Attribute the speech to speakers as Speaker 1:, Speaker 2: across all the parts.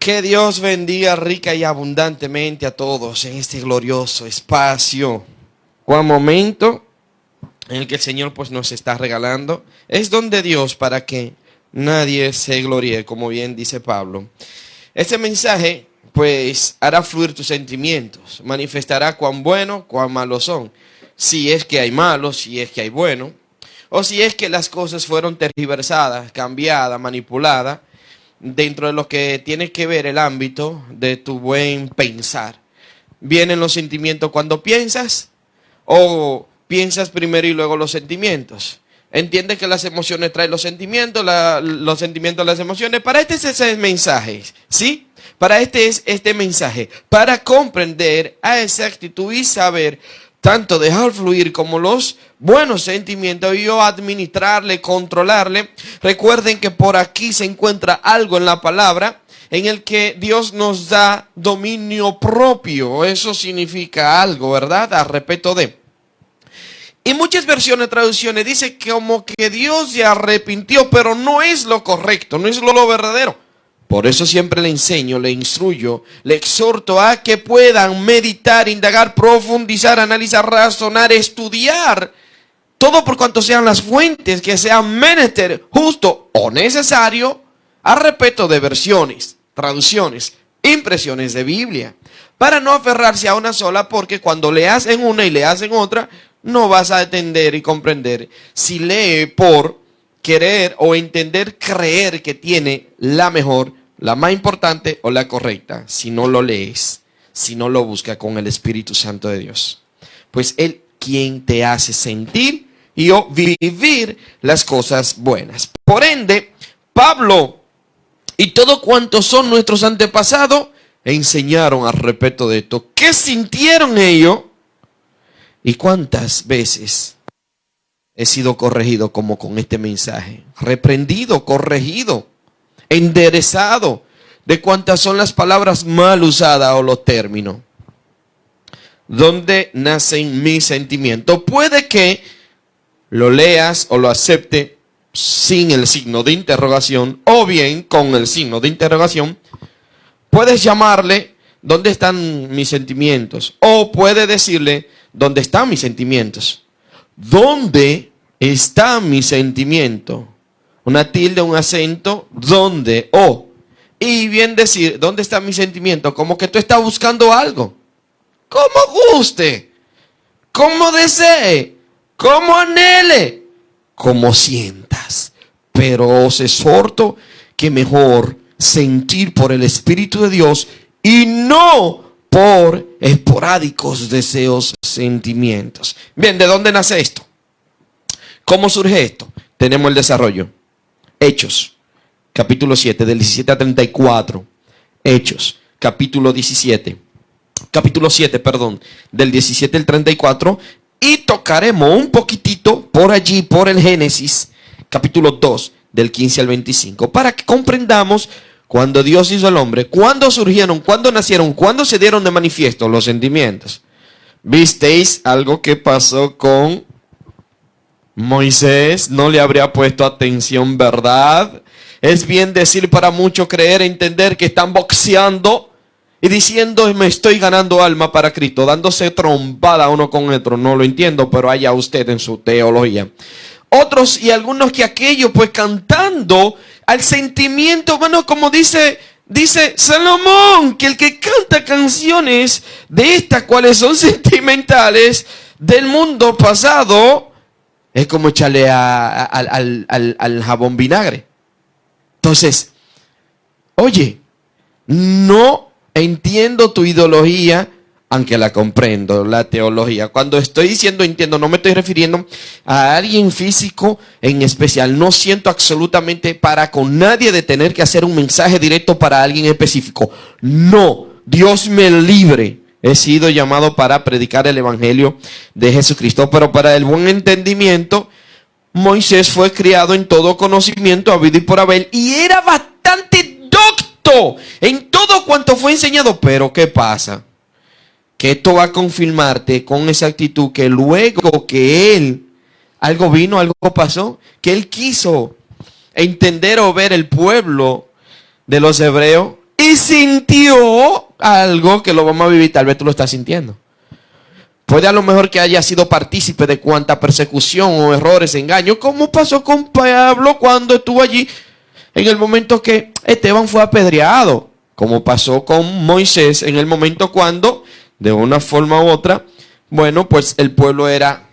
Speaker 1: Que Dios bendiga rica y abundantemente a todos en este glorioso espacio. Cuán momento en el que el Señor pues nos está regalando. Es don de Dios para que nadie se gloríe, como bien dice Pablo. Este mensaje pues hará fluir tus sentimientos, manifestará cuán bueno, cuán malos son. Si es que hay malos, si es que hay bueno, o si es que las cosas fueron tergiversadas, cambiadas, manipuladas, dentro de lo que tiene que ver el ámbito de tu buen pensar. ¿Vienen los sentimientos cuando piensas? ¿O piensas primero y luego los sentimientos? Entiende que las emociones traen los sentimientos, los sentimientos las emociones. Para este es ese mensaje, ¿sí? Para este es este mensaje, para comprender a esa actitud y saber tanto dejar fluir como los buenos sentimientos y yo administrarle, controlarle. Recuerden que por aquí se encuentra algo en la palabra en el que Dios nos da dominio propio. Eso significa algo, ¿verdad? A respecto de. Y muchas versiones, traducciones, dice que como que Dios se arrepintió, pero no es lo correcto, no es lo verdadero. Por eso siempre le enseño, le instruyo, le exhorto a que puedan meditar, indagar, profundizar, analizar, razonar, estudiar. Todo por cuanto sean las fuentes que sean menester, justo o necesario, a respecto de versiones, traducciones, impresiones de Biblia. Para no aferrarse a una sola, porque cuando leas en una y leas en otra, no vas a entender y comprender. Si lee por querer o entender, creer que tiene la mejor, la más importante o la correcta, si no lo lees, si no lo buscas con el Espíritu Santo de Dios. Pues Él quien te hace sentir y o vivir las cosas buenas. Por ende, Pablo y todo cuanto son nuestros antepasados enseñaron al respecto de esto. ¿Qué sintieron ellos? ¿Y cuántas veces he sido corregido como con este mensaje? Reprendido, corregido, enderezado de cuántas son las palabras mal usadas o los términos. ¿Dónde nacen mis sentimientos? Puede que lo leas o lo acepte sin el signo de interrogación o bien con el signo de interrogación. Puedes llamarle ¿dónde están mis sentimientos? O puede decirle ¿dónde están mis sentimientos? ¿Dónde está mi sentimiento? Una tilde, un acento, ¿dónde? O. Y bien decir, ¿dónde está mi sentimiento? Como que tú estás buscando algo. Como guste, como desee, como anhele, como sientas. Pero os exhorto que mejor sentir por el Espíritu de Dios y no por esporádicos deseos, sentimientos. Bien, ¿de dónde nace esto? ¿Cómo surge esto? Tenemos el desarrollo. Hechos, capítulo 7, del 17 a 34. Hechos, capítulo 7, del 17 al 34. Y tocaremos un poquitito por allí, por el Génesis, capítulo 2, del 15 al 25. Para que comprendamos cuando Dios hizo al hombre, cuándo surgieron, cuándo nacieron, cuándo se dieron de manifiesto los sentimientos. ¿Visteis algo que pasó con Moisés? No le habría puesto atención, ¿verdad? Es bien decir para muchos creer, entender que están boxeando y diciendo me estoy ganando alma para Cristo, dándose trompada uno con otro. No lo entiendo, pero allá usted en su teología. Otros y algunos que aquello pues cantando al sentimiento, bueno, como dice Salomón, que el que canta canciones de estas cuales son sentimentales del mundo pasado, es como echarle al jabón vinagre. Entonces, oye, no entiendo tu ideología, aunque la comprendo, la teología. Cuando estoy diciendo entiendo, no me estoy refiriendo a alguien físico en especial. No siento absolutamente para con nadie de tener que hacer un mensaje directo para alguien específico. No, Dios me libre. He sido llamado para predicar el evangelio de Jesucristo, pero para el buen entendimiento, Moisés fue criado en todo conocimiento, habido y por haber, y era bastante docto en todo cuanto fue enseñado. Pero ¿qué pasa? Que esto va a confirmarte con esa actitud que luego que él, algo vino, algo pasó, que él quiso entender o ver el pueblo de los hebreos, y sintió algo que lo vamos a vivir, tal vez tú lo estás sintiendo. Puede a lo mejor que haya sido partícipe de cuanta persecución o errores, engaños, como pasó con Pablo cuando estuvo allí en el momento que Esteban fue apedreado, como pasó con Moisés en el momento cuando, de una forma u otra, bueno, pues el pueblo era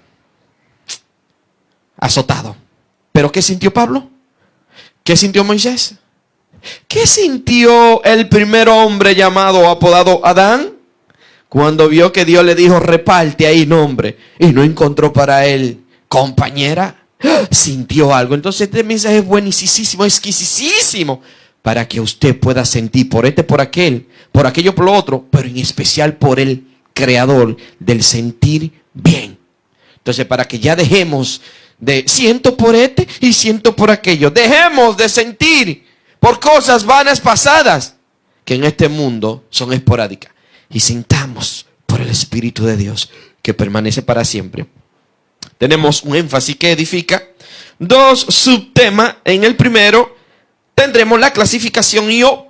Speaker 1: azotado. ¿Pero qué sintió Pablo? ¿Qué sintió Moisés? ¿Qué sintió el primer hombre llamado, apodado Adán? Cuando vio que Dios le dijo, reparte ahí nombre, y no encontró para él compañera, sintió algo. Entonces este mensaje es buenísimo, exquisísimo, para que usted pueda sentir por por aquel, por aquello, por lo otro, pero en especial por el creador del sentir bien. Entonces, para que ya dejemos de siento por y siento por aquello, dejemos de sentir por cosas vanas pasadas que en este mundo son esporádicas, y sintamos por el Espíritu de Dios que permanece para siempre. Tenemos un énfasis que edifica, dos subtemas. En el primero tendremos la clasificación y o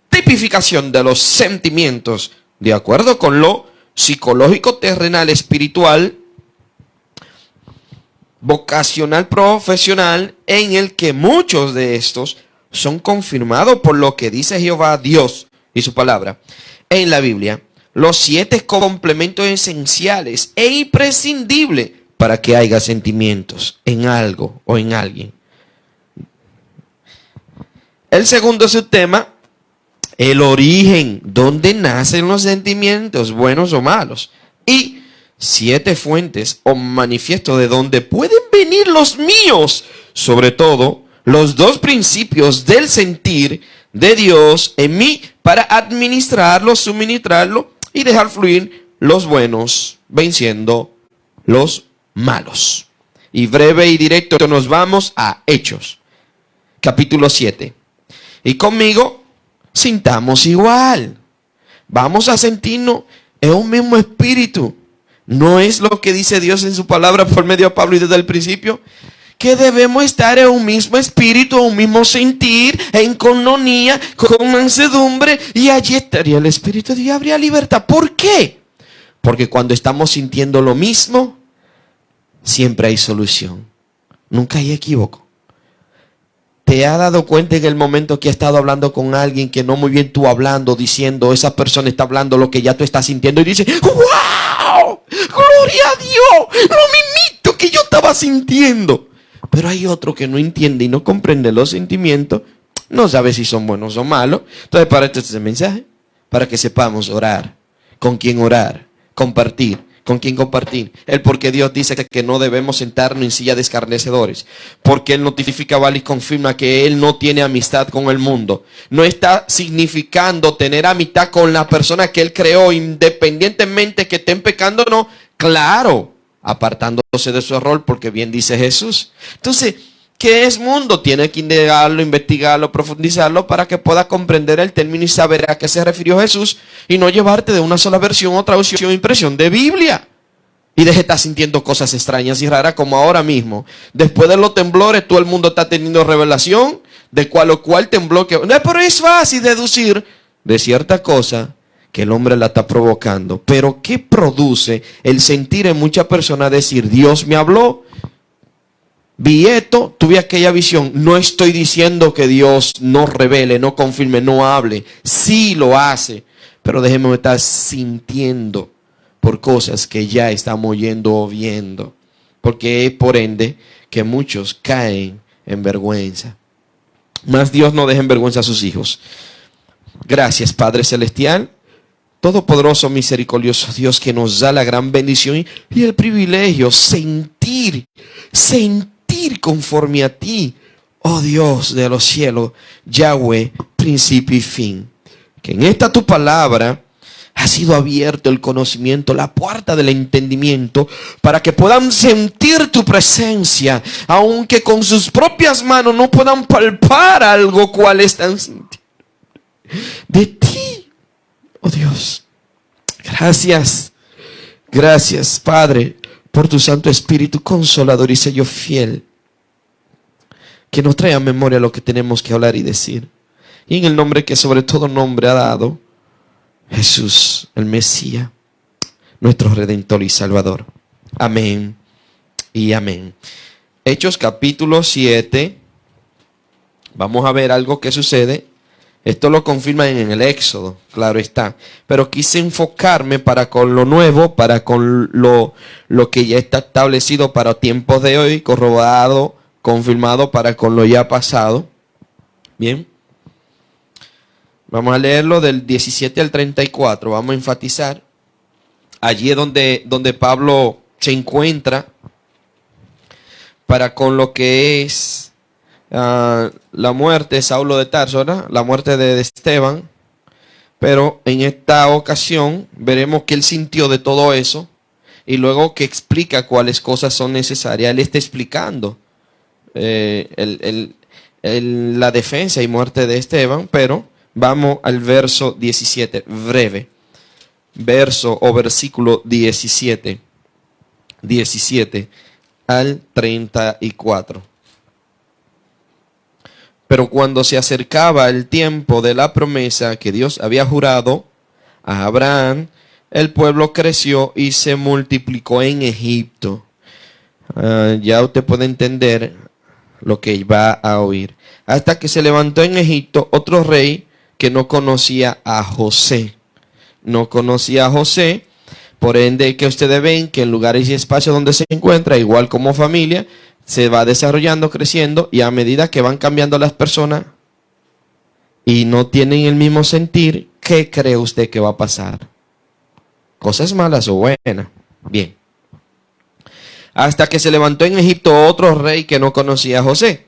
Speaker 1: tipificación de los sentimientos de acuerdo con lo psicológico, terrenal, espiritual, vocacional, profesional, en el que muchos de estos son confirmados por lo que dice Jehová Dios y su palabra en la Biblia. Los 7 complementos esenciales e imprescindibles para que haya sentimientos en algo o en alguien. El segundo subtema, el origen, dónde nacen los sentimientos, buenos o malos. Y 7 fuentes o manifiestos de donde pueden venir los míos. Sobre todo, los 2 principios del sentir de Dios en mí para administrarlo, suministrarlo y dejar fluir los buenos, venciendo los malos. Y breve y directo nos vamos a Hechos, capítulo 7. Y conmigo, sintamos igual. Vamos a sentirnos en un mismo espíritu. ¿No es lo que dice Dios en su palabra por medio de Pablo y desde el principio? Que debemos estar en un mismo espíritu, un mismo sentir, en coinonía, con mansedumbre, y allí estaría el Espíritu de Dios, habría libertad. ¿Por qué? Porque cuando estamos sintiendo lo mismo, siempre hay solución. Nunca hay equívoco. ¿Te has dado cuenta en el momento que has estado hablando con alguien que no muy bien tú hablando, diciendo, esa persona está hablando lo que ya tú estás sintiendo y dice, ¡wow! ¡Gloria a Dios! Lo mismito que yo estaba sintiendo. Pero hay otro que no entiende y no comprende los sentimientos, no sabe si son buenos o malos. Entonces, para esto es este mensaje, para que sepamos orar, con quién orar, compartir, con quién compartir. El por qué Dios dice que no debemos sentarnos en silla de escarnecedores, porque Él notifica, vale, y confirma que Él no tiene amistad con el mundo. No está significando tener amistad con la persona que Él creó, independientemente que estén pecando o no. Claro, apartándose de su error, porque bien dice Jesús. Entonces, ¿qué es mundo? Tiene que indagarlo, investigarlo, profundizarlo para que pueda comprender el término y saber a qué se refirió Jesús, y no llevarte de una sola versión o traducción o impresión de Biblia y deje de estar sintiendo cosas extrañas y raras como ahora mismo. Después de los temblores, todo el mundo está teniendo revelación de cuál o cuál temblor que... Pero es fácil deducir de cierta cosa que el hombre la está provocando. Pero ¿qué produce el sentir en muchas personas decir, Dios me habló, vi esto, tuve aquella visión? No estoy diciendo que Dios no revele, no confirme, no hable. Sí lo hace, pero dejemos de estar sintiendo por cosas que ya estamos oyendo o viendo, porque es por ende que muchos caen en vergüenza. Mas Dios no deja en vergüenza a sus hijos. Gracias, Padre Celestial, todopoderoso, misericordioso Dios, que nos da la gran bendición y el privilegio sentir conforme a ti, oh Dios de los cielos, Yahweh, principio y fin. Que en esta tu palabra ha sido abierto el conocimiento, la puerta del entendimiento, para que puedan sentir tu presencia, aunque con sus propias manos no puedan palpar algo cual están sintiendo de ti, oh Dios. Gracias, gracias, Padre, por tu Santo Espíritu Consolador y sello fiel, que nos trae a memoria lo que tenemos que hablar y decir. y en el nombre que sobre todo nombre ha dado, Jesús, el Mesías, nuestro Redentor y Salvador. Amén y amén. Hechos capítulo 7. Vamos a ver algo que sucede. Esto lo confirman en el Éxodo, claro está. Pero quise enfocarme para con lo nuevo, para con lo que ya está establecido para tiempos de hoy, corroborado, confirmado para con lo ya pasado. Bien. Vamos a leerlo del 17 al 34. Vamos a enfatizar. Allí es donde Pablo se encuentra para con lo que es la muerte de Saulo de Tarso, ¿verdad? La muerte de Esteban. Pero en esta ocasión veremos que él sintió de todo eso y luego que explica cuáles cosas son necesarias. Él está explicando la defensa y muerte de Esteban, pero vamos al verso 17, breve. Verso o versículo 17 al 34. Pero cuando se acercaba el tiempo de la promesa que Dios había jurado a Abraham, el pueblo creció y se multiplicó en Egipto. Ya usted puede entender lo que va a oír. Hasta que se levantó en Egipto otro rey que no conocía a José. No conocía a José, por ende que ustedes ven que en lugares y espacios donde se encuentra, igual como familia, se va desarrollando, creciendo, y a medida que van cambiando las personas y no tienen el mismo sentir, ¿qué cree usted que va a pasar? ¿Cosas malas o buenas? Bien. Hasta que se levantó en Egipto otro rey que no conocía a José.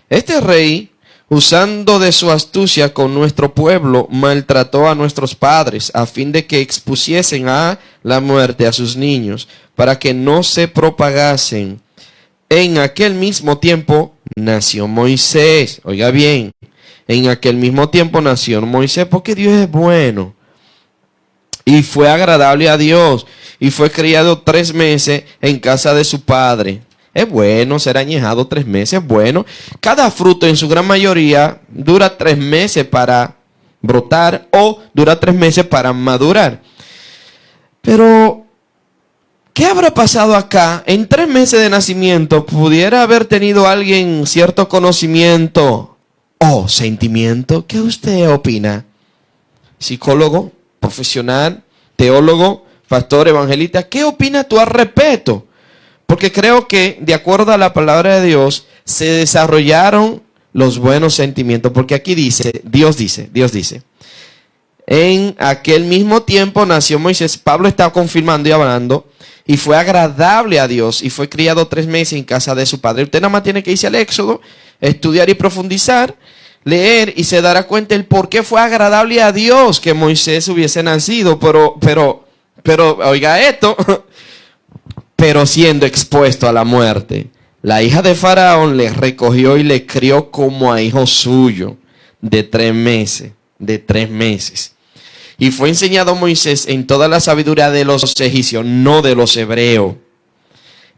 Speaker 1: Este rey, usando de su astucia con nuestro pueblo, maltrató a nuestros padres a fin de que expusiesen a la muerte a sus niños, para que no se propagasen. En aquel mismo tiempo nació Moisés. Oiga bien, en aquel mismo tiempo nació Moisés, porque Dios es bueno y fue agradable a Dios, y fue criado 3 meses en casa de su padre. Es bueno ser añejado 3 meses, es bueno. Cada fruto en su gran mayoría dura 3 meses para brotar o dura 3 meses para madurar. Pero ¿qué habrá pasado acá? En 3 meses de nacimiento pudiera haber tenido alguien cierto conocimiento o sentimiento. ¿Qué usted opina? Psicólogo, profesional, teólogo, pastor, evangelista, ¿qué opina tú al respecto? Porque creo que de acuerdo a la palabra de Dios se desarrollaron los buenos sentimientos. Porque aquí dice, Dios dice. En aquel mismo tiempo nació Moisés. Pablo está confirmando y hablando. Y fue agradable a Dios. Y fue criado 3 meses en casa de su padre. Usted nada más tiene que irse al Éxodo, estudiar y profundizar, leer, y se dará cuenta el por qué fue agradable a Dios que Moisés hubiese nacido. Pero, oiga esto, pero siendo expuesto a la muerte. La hija de Faraón le recogió y le crió como a hijo suyo de 3 meses. Y fue enseñado a Moisés en toda la sabiduría de los egipcios, no de los hebreos.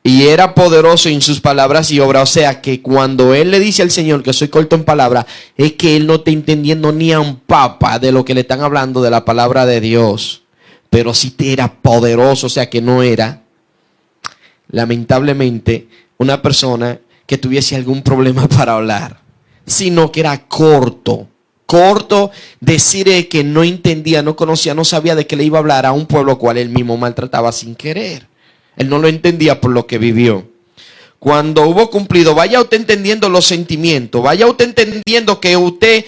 Speaker 1: Y era poderoso en sus palabras y obras. O sea que cuando él le dice al Señor que soy corto en palabras, es que él no está entendiendo ni a un papa de lo que le están hablando de la palabra de Dios. Pero sí era poderoso, o sea que no era, lamentablemente, una persona que tuviese algún problema para hablar, sino que era corto, decir que no entendía, no conocía, no sabía de qué le iba a hablar a un pueblo cual él mismo maltrataba sin querer. Él no lo entendía por lo que vivió. Cuando hubo cumplido, vaya usted entendiendo los sentimientos, vaya usted entendiendo que usted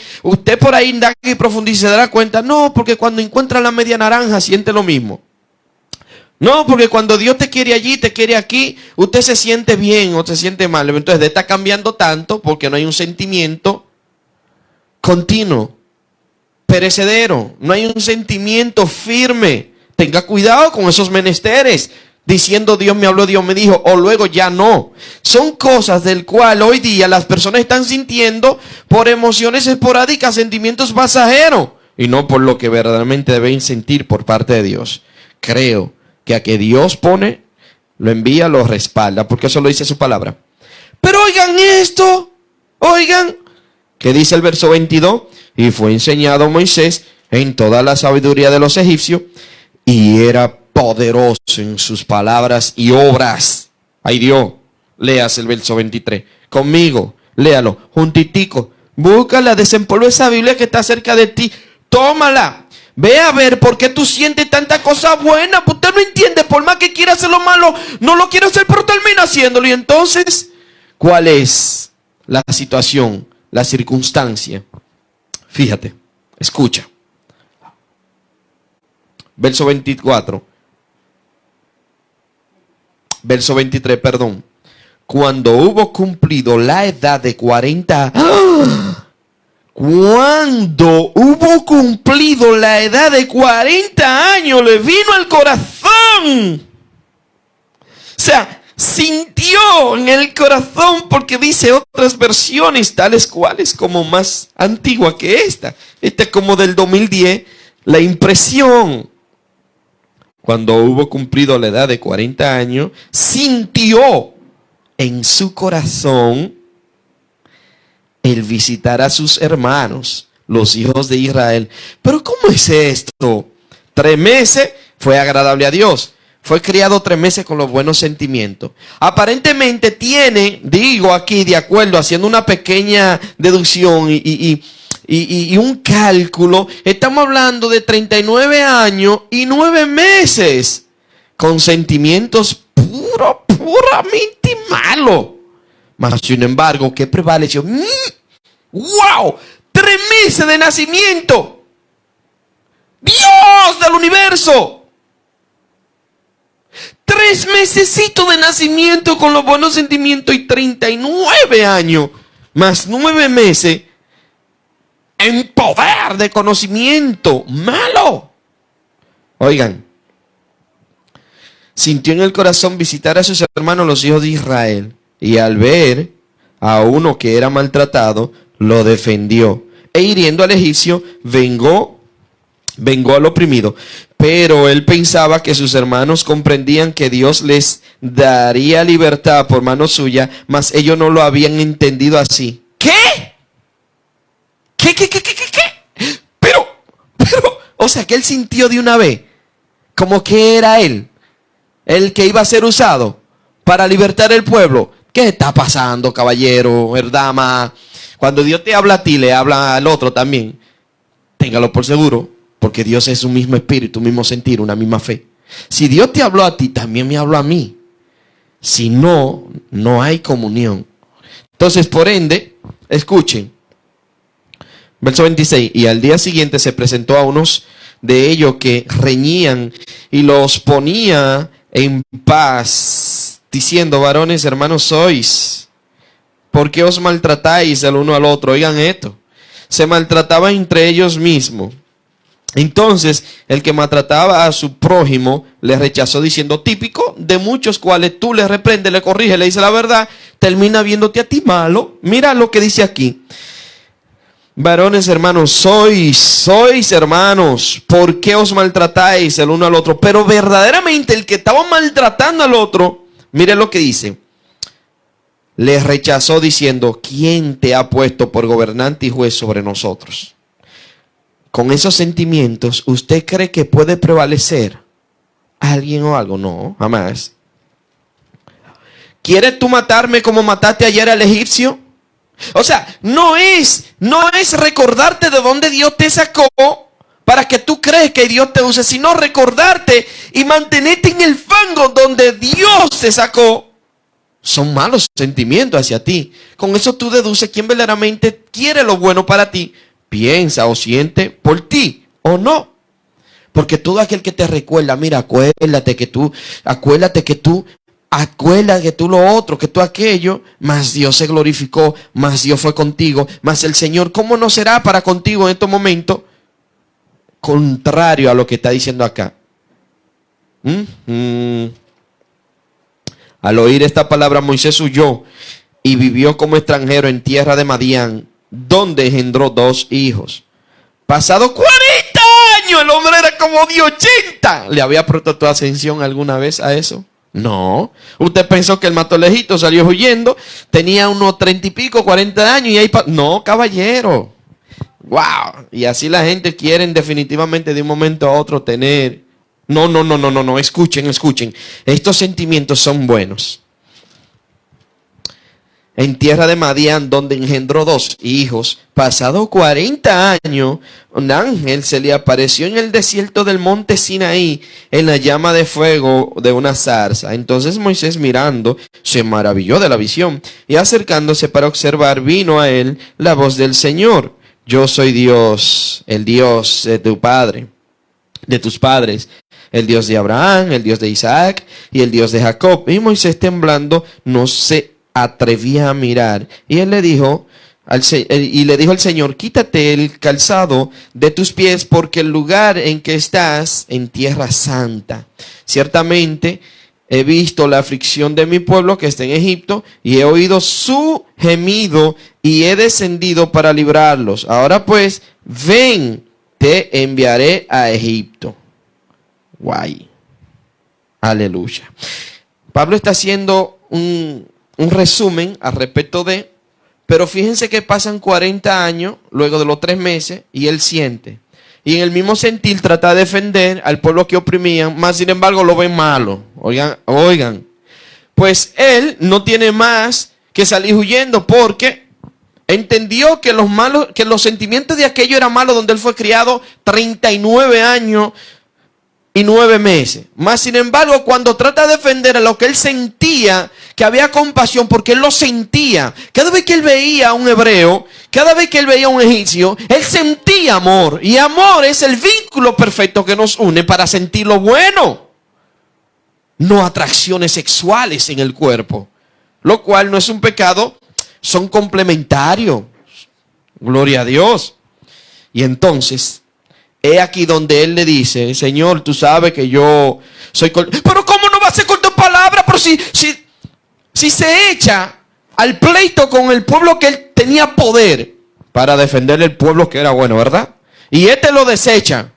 Speaker 1: por ahí indaga y profundiza y se dará cuenta, no, porque cuando encuentra la media naranja siente lo mismo. No, porque cuando Dios te quiere allí, te quiere aquí, usted se siente bien o se siente mal. Entonces, está cambiando tanto porque no hay un sentimiento continuo, perecedero. No hay un sentimiento firme. Tenga cuidado con esos menesteres. Diciendo Dios me habló, Dios me dijo, o luego ya no. Son cosas del cual hoy día las personas están sintiendo por emociones esporádicas, sentimientos pasajeros, y no por lo que verdaderamente deben sentir por parte de Dios. Creo que a que Dios pone, lo envía, lo respalda, porque eso lo dice su palabra. Pero oigan esto, oigan, ¿Qué dice el verso 22? Y fue enseñado a Moisés en toda la sabiduría de los egipcios, y era poderoso en sus palabras y obras. Ay Dios, leas el verso 23. Conmigo, léalo, juntitico. Búscala, desempolva esa Biblia que está cerca de ti. Tómala. Ve a ver por qué tú sientes tanta cosa buena. Pues usted no entiende, por más que quiera hacer lo malo, no lo quiere hacer, pero termina haciéndolo. Y entonces, ¿cuál es la situación, la circunstancia? Fíjate, escucha. Verso 24. Verso 23, perdón. Cuando hubo cumplido la edad de 40. ¡Ah! Cuando hubo cumplido la edad de 40 años, le vino al corazón. O sea, sintió en el corazón, porque dice otras versiones, tales cuales como más antigua que esta. Esta es como del 2010, la impresión. Cuando hubo cumplido la edad de 40 años, sintió en su corazón el visitar a sus hermanos, los hijos de Israel. Pero ¿cómo es esto? 3 meses fue agradable a Dios. Fue criado 3 meses con los buenos sentimientos. Aparentemente tiene, digo aquí de acuerdo, haciendo una pequeña deducción y un cálculo, estamos hablando de 39 años y 9 meses con sentimientos puramente malos. Mas sin embargo, ¿qué prevaleció? ¡Wow! 3 meses de nacimiento. Dios del universo. 3 mesecitos de nacimiento con los buenos sentimientos y 39 años más 9 meses en poder de conocimiento malo. Oigan, sintió en el corazón visitar a sus hermanos los hijos de Israel, y al ver a uno que era maltratado, lo defendió, e hiriendo al egipcio, vengó al oprimido. Pero él pensaba que sus hermanos comprendían que Dios les daría libertad por mano suya, mas ellos no lo habían entendido así. ¿Qué? ¿Qué? Pero, o sea, que él sintió de una vez como que era él el que iba a ser usado para libertar el pueblo. ¿Qué está pasando, caballero, dama? Cuando Dios te habla a ti, le habla al otro también. Téngalo por seguro, porque Dios es un mismo espíritu, un mismo sentir, una misma fe. Si Dios te habló a ti, también me habló a mí. Si no, no hay comunión. Entonces, por ende, escuchen. Verso 26. Y al día siguiente se presentó a unos de ellos que reñían y los ponía en paz, diciendo: varones, hermanos sois, ¿por qué os maltratáis el uno al otro? Oigan esto. Se maltrataban entre ellos mismos. Entonces, el que maltrataba a su prójimo le rechazó, diciendo, típico de muchos cuales tú le reprendes, le corriges, le dices la verdad, termina viéndote a ti malo. Mira lo que dice aquí. Varones, hermanos, sois hermanos, ¿por qué os maltratáis el uno al otro? Pero verdaderamente el que estaba maltratando al otro, mire lo que dice. Le rechazó diciendo, ¿quién te ha puesto por gobernante y juez sobre nosotros? Con esos sentimientos, ¿usted cree que puede prevalecer alguien o algo? No, jamás. ¿Quieres tú matarme como mataste ayer al egipcio? O sea, no es recordarte de dónde Dios te sacó para que tú crees que Dios te use, sino recordarte y mantenerte en el fango donde Dios te sacó. Son malos sentimientos hacia ti. Con eso tú deduces quién verdaderamente quiere lo bueno para ti, piensa o siente por ti o no. Porque todo aquel que te recuerda, mira, acuérdate que tú lo otro, que tú aquello, más Dios se glorificó, más Dios fue contigo, más el Señor, ¿cómo no será para contigo en estos momentos? Contrario a lo que está diciendo acá. Al oír esta palabra, Moisés huyó y vivió como extranjero en tierra de Madián, donde engendró 2 hijos. Pasado 40 años, el hombre era como de 80. ¿Le había puesto tu atención alguna vez a eso? No. Usted pensó que el matolejito salió huyendo, tenía unos 30 y pico, 40 años y ahí... No, caballero. Wow. Y así la gente quiere definitivamente de un momento a otro tener... No. Escuchen. Estos sentimientos son buenos. En tierra de Madián, donde engendró 2 hijos, pasado 40 años, un ángel se le apareció en el desierto del monte Sinaí, en la llama de fuego de una zarza. Entonces Moisés, mirando, se maravilló de la visión, y acercándose para observar, vino a él la voz del Señor: yo soy Dios, el Dios de tu padre, de tus padres, el Dios de Abraham, el Dios de Isaac y el Dios de Jacob. Y Moisés, temblando, no se atrevía a mirar. Y él le dijo al Señor: quítate el calzado de tus pies, porque el lugar en que estás en tierra santa. Ciertamente he visto la aflicción de mi pueblo que está en Egipto, y he oído su gemido, y he descendido para librarlos. Ahora pues, ven, te enviaré a Egipto. Guay. Aleluya. Pablo está haciendo un resumen al respecto de, pero fíjense que pasan 40 años luego de los 3 meses y él siente. Y en el mismo sentir trata de defender al pueblo que oprimían, más sin embargo lo ven malo. Oigan. Pues él no tiene más que salir huyendo, porque entendió que los sentimientos de aquello eran malos, donde él fue criado 39 años y 9 meses. Más sin embargo, cuando trata de defender a lo que él sentía, que había compasión, porque él lo sentía. Cada vez que él veía a un hebreo, cada vez que él veía a un egipcio, él sentía amor. Y amor es el vínculo perfecto que nos une para sentir lo bueno. No atracciones sexuales en el cuerpo, lo cual no es un pecado, son complementarios. Gloria a Dios. Y entonces, he aquí donde él le dice: Señor, tú sabes que yo soy... Pero ¿cómo no va a ser con tu palabra? Pero si se echa al pleito con el pueblo que él tenía poder para defender el pueblo que era bueno, ¿verdad? Y este lo desecha.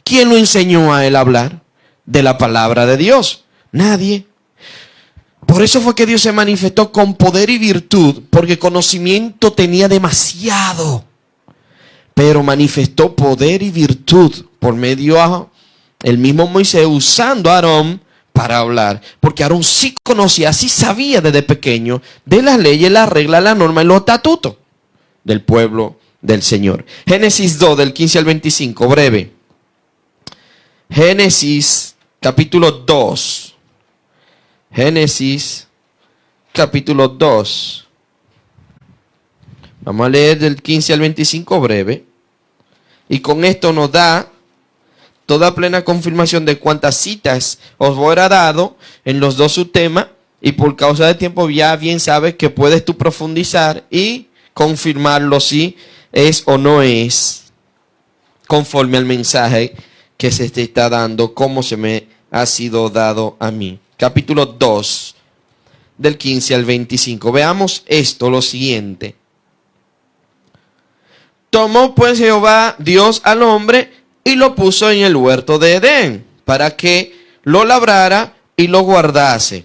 Speaker 1: ¿Quién lo enseñó a él a hablar de la palabra de Dios? Nadie. Por eso fue que Dios se manifestó con poder y virtud, porque conocimiento tenía demasiado. Pero manifestó poder y virtud por medio a el mismo Moisés, usando a Aarón para hablar. Porque Aarón sí conocía, sí sabía desde pequeño de las leyes, las reglas, las normas y los estatutos del pueblo del Señor. Génesis 2, del 15 al 25, breve. Génesis capítulo 2. Génesis capítulo 2. Vamos a leer del 15 al 25 breve. Y con esto nos da toda plena confirmación de cuántas citas os voy a dado en los dos subtemas. Y por causa de tiempo ya bien sabes que puedes tú profundizar y confirmarlo si es o no es conforme al mensaje que se te está dando, como se me ha sido dado a mí. Capítulo 2, del 15 al 25. Veamos esto, lo siguiente. Tomó pues Jehová Dios al hombre y lo puso en el huerto de Edén, para que lo labrara y lo guardase.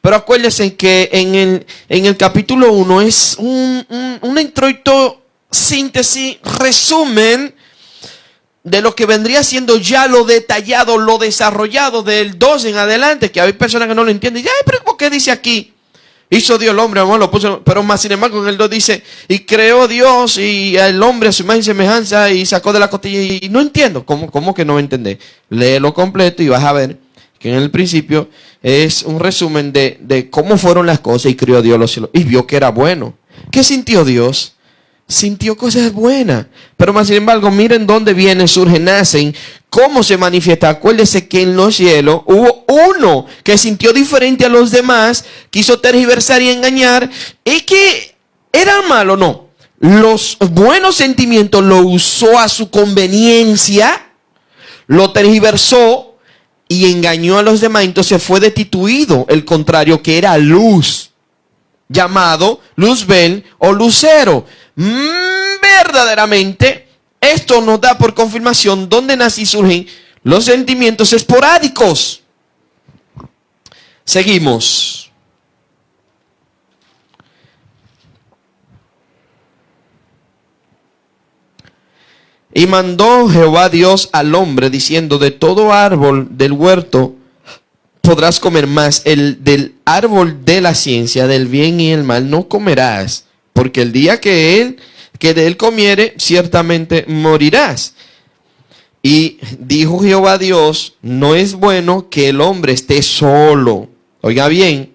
Speaker 1: Pero acuérdense que en el capítulo 1 es un introito, síntesis, resumen de lo que vendría siendo ya lo detallado, lo desarrollado del 2 en adelante, que hay personas que no lo entienden. Ya, pero ¿por qué dice aquí? Hizo Dios el hombre, amor, lo puso, pero más sin embargo en el 2 dice: y creó Dios y el hombre a su imagen y semejanza y sacó de la costilla. Y no entiendo, ¿cómo que no entendés? Léelo completo y vas a ver que en el principio es un resumen de cómo fueron las cosas, y creó Dios los cielos y vio que era bueno. ¿Qué sintió Dios? Sintió cosas buenas. Pero más sin embargo, miren dónde vienen, surgen, nacen, cómo se manifiesta. Acuérdense que en los cielos hubo uno que sintió diferente a los demás, quiso tergiversar y engañar, y que era malo. No, los buenos sentimientos lo usó a su conveniencia, lo tergiversó y engañó a los demás. Entonces fue destituido el contrario, que era luz, llamado Luzbel o lucero. Verdaderamente, esto nos da por confirmación donde nace y surgen los sentimientos esporádicos. Seguimos. Y mandó Jehová Dios al hombre diciendo: de todo árbol del huerto podrás comer, mas del árbol de la ciencia del bien y el mal no comerás, porque el día que de él comiere, ciertamente morirás. Y dijo Jehová Dios: no es bueno que el hombre esté solo. Oiga bien,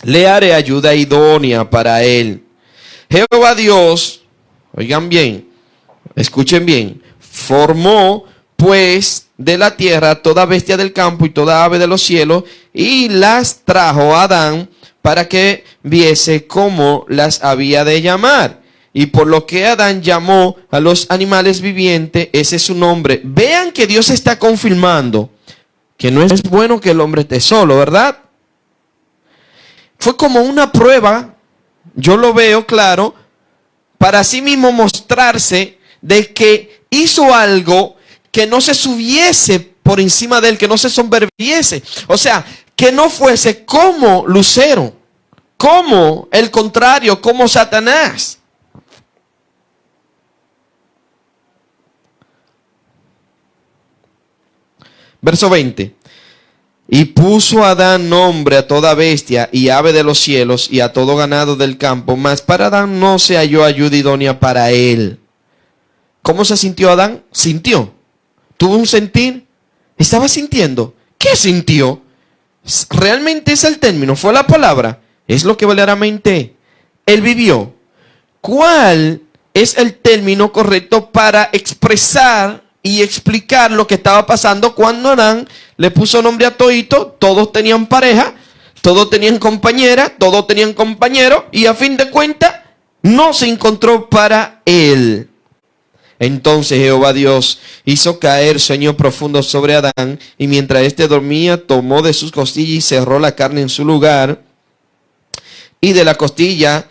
Speaker 1: le haré ayuda idónea para él. Jehová Dios, oigan bien, escuchen bien, formó pues de la tierra toda bestia del campo y toda ave de los cielos, y las trajo a Adán para que viese cómo las había de llamar. Y por lo que Adán llamó a los animales vivientes, ese es su nombre. Vean que Dios está confirmando que no es bueno que el hombre esté solo, ¿verdad? Fue como una prueba, yo lo veo claro, para así mismo mostrarse de que hizo algo que no se subiese por encima de él, que no se soberbiese. O sea, que no fuese como Lucero, como el contrario, como Satanás. Verso 20. Y puso Adán nombre a toda bestia y ave de los cielos y a todo ganado del campo, mas para Adán no se halló ayuda idónea para él. ¿Cómo se sintió Adán? Sintió. ¿Tuvo un sentir? ¿Estaba sintiendo? ¿Qué sintió? Realmente es el término, fue la palabra. Es lo que verdaderamente él vivió. ¿Cuál es el término correcto para expresar y explicar lo que estaba pasando cuando Adán le puso nombre a todito? Todos tenían pareja, todos tenían compañera, todos tenían compañero, y a fin de cuentas no se encontró para él. Entonces Jehová Dios hizo caer sueño profundo sobre Adán, y mientras éste dormía, tomó de sus costillas y cerró la carne en su lugar. Y de la costilla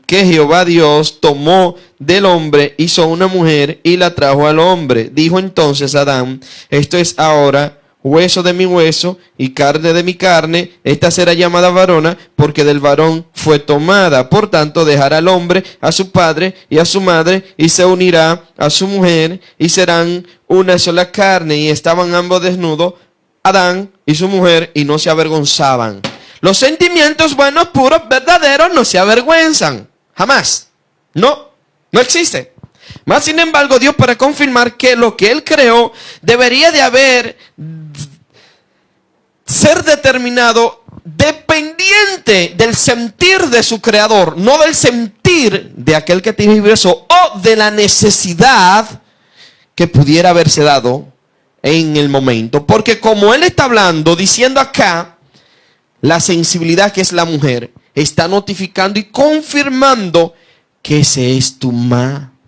Speaker 1: que Jehová Dios tomó del hombre, hizo una mujer y la trajo al hombre. Dijo entonces Adán: esto es ahora hueso de mi hueso y carne de mi carne. Esta será llamada varona, porque del varón fue tomada. Por tanto, dejará al hombre a su padre y a su madre, y se unirá a su mujer, y serán una sola carne. Y estaban ambos desnudos, Adán y su mujer, y no se avergonzaban. Los sentimientos buenos, puros, verdaderos, no se avergüenzan. Jamás. No existe. Más sin embargo, Dios, para confirmar que lo que Él creó debería de ser determinado dependiente del sentir de su creador, no del sentir de aquel que tiene eso, o de la necesidad que pudiera haberse dado en el momento. Porque como Él está hablando, diciendo acá, la sensibilidad que es la mujer, está notificando y confirmando que ese es tu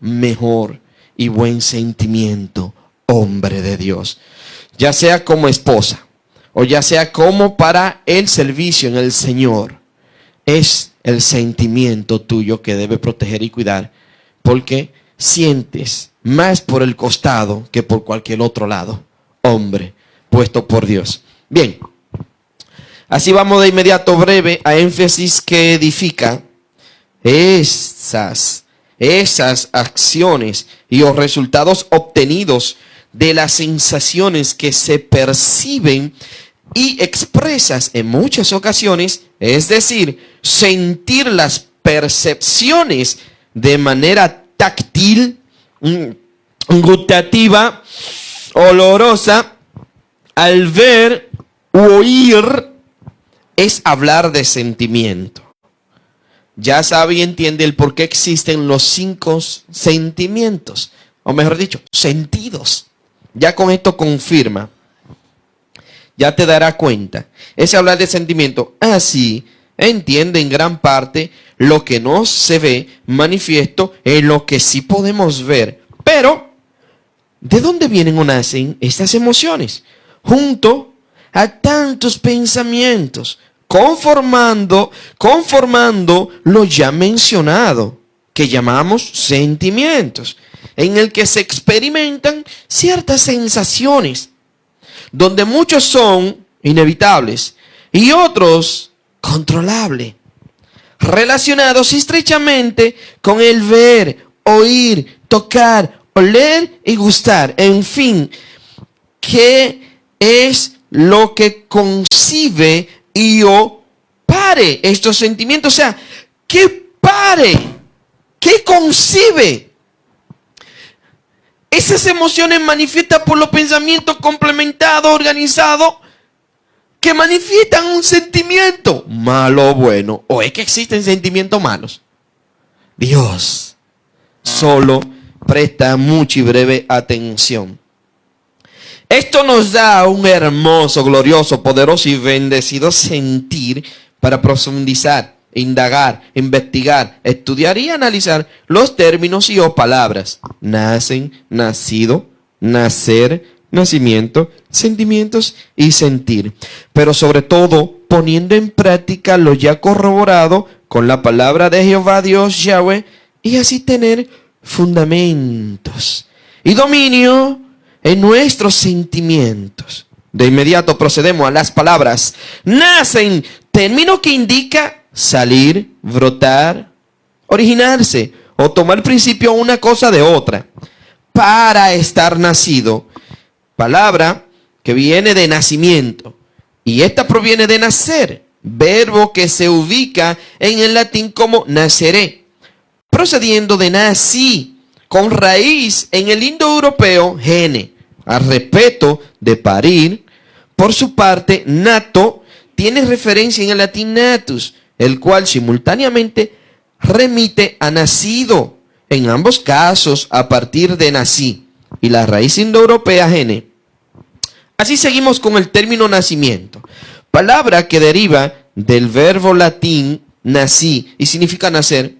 Speaker 1: mejor y buen sentimiento, hombre de Dios. Ya sea como esposa, o ya sea como para el servicio en el Señor, es el sentimiento tuyo que debe proteger y cuidar, porque sientes más por el costado que por cualquier otro lado, hombre puesto por Dios. Bien. Así vamos de inmediato breve a énfasis que edifica esas acciones y los resultados obtenidos de las sensaciones que se perciben y expresas en muchas ocasiones, es decir, sentir las percepciones de manera táctil, gustativa, olorosa, al ver u oír. Es hablar de sentimiento. Ya sabe y entiende el por qué existen los 5 sentimientos, o mejor dicho, sentidos. Ya con esto confirma. Ya te dará cuenta. Ese hablar de sentimiento, así entiende en gran parte lo que no se ve manifiesto en lo que sí podemos ver. Pero, ¿de dónde vienen o nacen estas emociones? Junto a tantos pensamientos, conformando lo ya mencionado, que llamamos sentimientos, en el que se experimentan ciertas sensaciones, donde muchos son inevitables y otros controlable, relacionados estrechamente con el ver, oír, tocar, oler y gustar. En fin, ¿qué es lo que concibe y pare estos sentimientos? O sea, ¿qué pare? ¿Qué concibe? Esas emociones manifiestan por los pensamientos complementados, organizados, que manifiestan un sentimiento malo o bueno. ¿O es que existen sentimientos malos? Dios solo presta mucha y breve atención. Esto nos da un hermoso, glorioso, poderoso y bendecido sentir para profundizar, indagar, investigar, estudiar y analizar los términos y o palabras. Nacen, nacido, nacer, nacimiento, sentimientos y sentir. Pero sobre todo poniendo en práctica lo ya corroborado con la palabra de Jehová Dios Yahweh, y así tener fundamentos y dominio en nuestros sentimientos. De inmediato procedemos a las palabras. Nacen, término que indica salir, brotar, originarse o tomar principio una cosa de otra. Para estar nacido, palabra que viene de nacimiento, y esta proviene de nacer, verbo que se ubica en el latín como naceré, procediendo de nací, con raíz en el indoeuropeo gene, al respeto de parir. Por su parte, nato tiene referencia en el latín natus, el cual simultáneamente remite a nacido, en ambos casos a partir de nací, y la raíz indoeuropea gene. Así seguimos con el término nacimiento, palabra que deriva del verbo latín nací y significa nacer,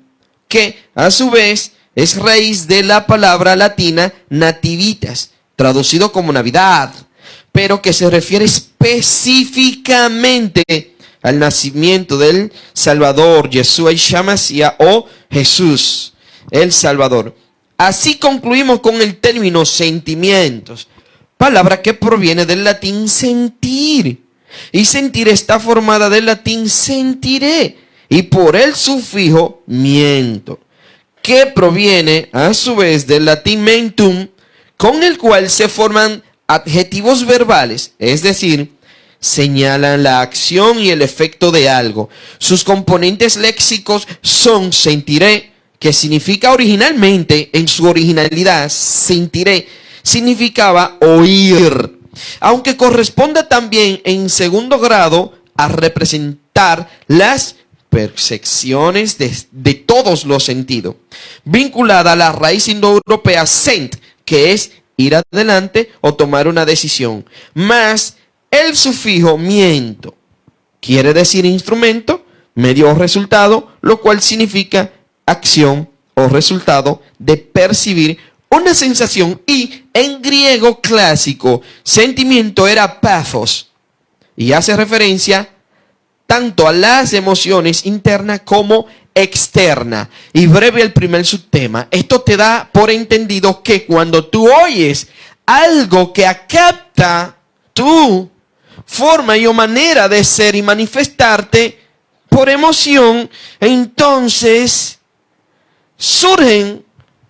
Speaker 1: que a su vez es raíz de la palabra latina nativitas, traducido como Navidad, pero que se refiere específicamente al nacimiento del Salvador, Yeshua y Shamasia, o Jesús, el Salvador. Así concluimos con el término sentimientos, palabra que proviene del latín sentir, y sentir está formada del latín sentiré, y por el sufijo miento, que proviene a su vez del latín mentum, con el cual se forman adjetivos verbales, es decir, señalan la acción y el efecto de algo. Sus componentes léxicos son sentiré, que significa originalmente, en su originalidad, sentiré, significaba oír, aunque corresponda también en segundo grado a representar las percepciones de todos los sentidos, vinculada a la raíz indoeuropea sent, que es ir adelante o tomar una decisión, más el sufijo miento, quiere decir instrumento, medio o resultado, lo cual significa acción o resultado de percibir una sensación, y en griego clásico sentimiento era pathos y hace referencia tanto a las emociones internas como externas. Y breve el primer subtema. Esto te da por entendido que cuando tú oyes algo que capta tu forma y o manera de ser y manifestarte por emoción, entonces surgen,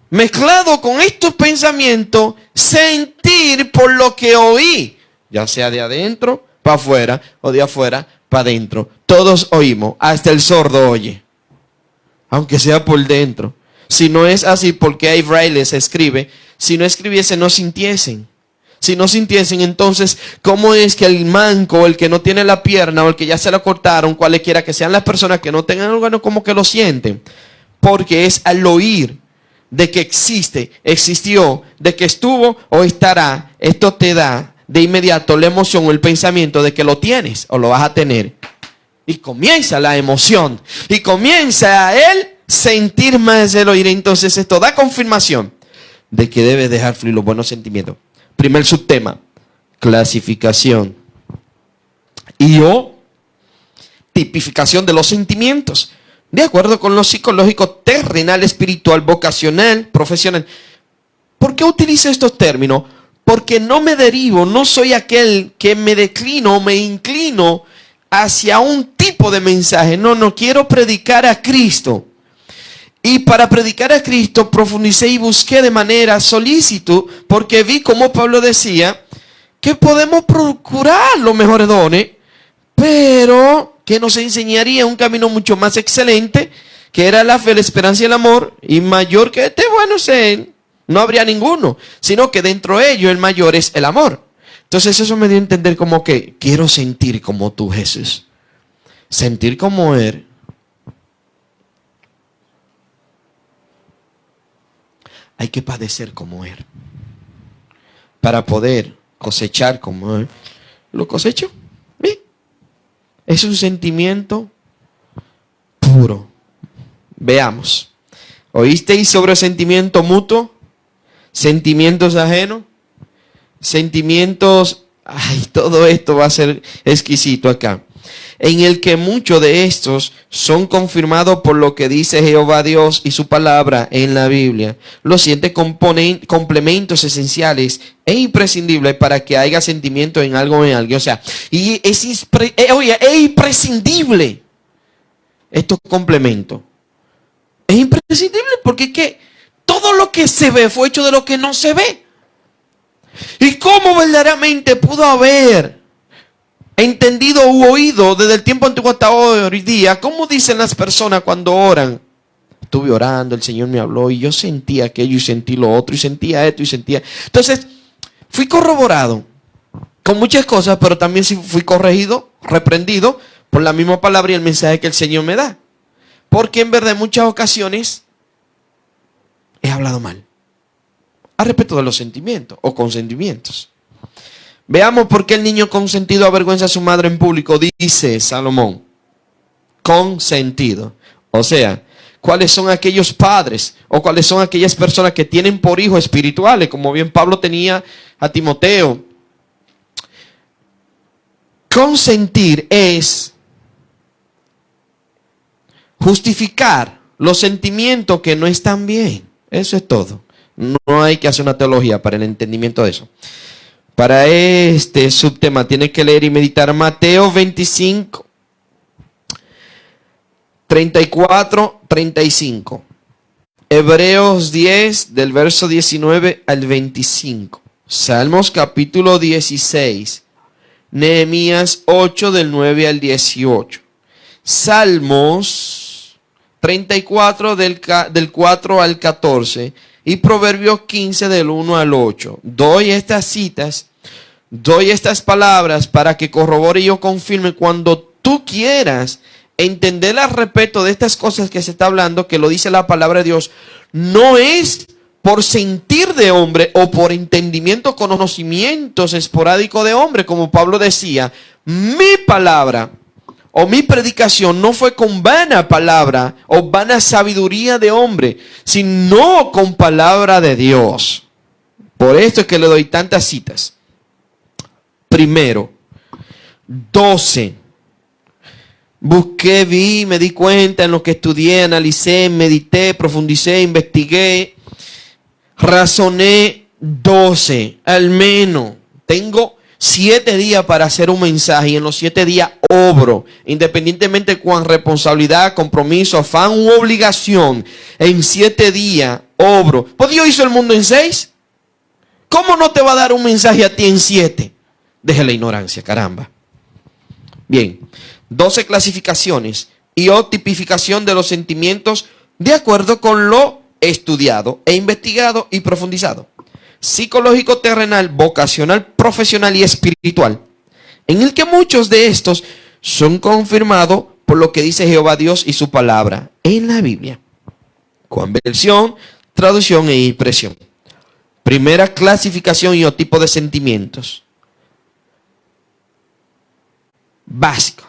Speaker 1: mezclado con estos pensamientos, sentir por lo que oí, ya sea de adentro para afuera o de afuera para adentro. Todos oímos, hasta el sordo oye, aunque sea por dentro. Si no es así, porque hay braille, se escribe, si no escribiesen no sintiesen. Si no sintiesen, entonces, ¿cómo es que el manco, o el que no tiene la pierna, o el que ya se la cortaron, cualquiera que sean las personas que no tengan órgano, como que lo sienten? Porque es al oír de que existe, existió, de que estuvo o estará, esto te da de inmediato la emoción o el pensamiento de que lo tienes o lo vas a tener. Y comienza la emoción, y comienza el sentir más el oír. Entonces esto da confirmación de que debes dejar fluir los buenos sentimientos. Primer subtema, clasificación y o tipificación de los sentimientos, de acuerdo con lo psicológico, terrenal, espiritual, vocacional, profesional. ¿Por qué utilizo estos términos? Porque no me derivo, no soy aquel que me declino, me inclino hacia un tipo de mensaje. No quiero predicar a Cristo. Y para predicar a Cristo profundicé y busqué de manera solícito, porque vi como Pablo decía que podemos procurar los mejores dones, pero que nos enseñaría un camino mucho más excelente, que era la fe, la esperanza y el amor, y mayor que este, bueno, no habría ninguno, sino que dentro de ello el mayor es el amor. Entonces eso me dio a entender como que quiero sentir como tú, Jesús. Sentir como Él. Hay que padecer como Él. Para poder cosechar como Él. ¿Lo cosecho? ¿Sí? Es un sentimiento puro. Veamos. ¿Oísteis sobre sentimiento mutuo? Sentimientos ajenos. Sentimientos. Ay, todo esto va a ser exquisito acá. En el que muchos de estos son confirmados por lo que dice Jehová Dios y su palabra en la Biblia. Los siete complementos esenciales e imprescindibles para que haya sentimiento en algo o en alguien. O sea, y es imprescindible estos complementos. Es imprescindible porque es que todo lo que se ve fue hecho de lo que no se ve. ¿Y cómo verdaderamente pudo haber entendido u oído desde el tiempo antiguo hasta hoy día? ¿Cómo dicen las personas cuando oran? Estuve orando, el Señor me habló y yo sentí aquello y sentí lo otro y sentía esto y sentía. Entonces, fui corroborado con muchas cosas, pero también fui corregido, reprendido por la misma palabra y el mensaje que el Señor me da. Porque en verdad en muchas ocasiones he hablado mal a respecto de los sentimientos o consentimientos. Veamos por qué el niño consentido avergüenza a su madre en público, dice Salomón. Consentido. O sea, ¿cuáles son aquellos padres o cuáles son aquellas personas que tienen por hijos espirituales? Como bien Pablo tenía a Timoteo. Consentir es justificar los sentimientos que no están bien. Eso es todo. No hay que hacer una teología para el entendimiento de eso. Para este subtema tiene que leer y meditar Mateo 25, 34, 35. Hebreos 10 del verso 19 al 25. Salmos capítulo 16. Nehemías 8 del 9 al 18. Salmos 34 del 4 al 14. Y Proverbios 15 del 1 al 8. Doy estas citas, doy estas palabras para que corrobore y yo confirme cuando tú quieras entender al respecto de estas cosas que se está hablando, que lo dice la palabra de Dios. No es por sentir de hombre o por entendimiento, conocimientos esporádicos de hombre, como Pablo decía. Mi palabra o mi predicación no fue con vana palabra o vana sabiduría de hombre, sino con palabra de Dios. Por esto es que le doy tantas citas. Primero, 12. Busqué, vi, me di cuenta en lo que estudié, analicé, medité, profundicé, investigué, razoné. 12, al menos. Tengo 7 días para hacer un mensaje y en los 7 días obro, independientemente de cuán responsabilidad, compromiso, afán u obligación. En 7 días obro. Pues Dios hizo el mundo en 6. ¿Cómo no te va a dar un mensaje a ti en 7? Deje la ignorancia, caramba. Bien, 12 clasificaciones y o tipificación de los sentimientos de acuerdo con lo estudiado e investigado y profundizado. Psicológico, terrenal, vocacional, profesional y espiritual, en el que muchos de estos son confirmados por lo que dice Jehová Dios y su palabra en la Biblia. Conversión, traducción e impresión. Primera clasificación y o tipo de sentimientos. Básico.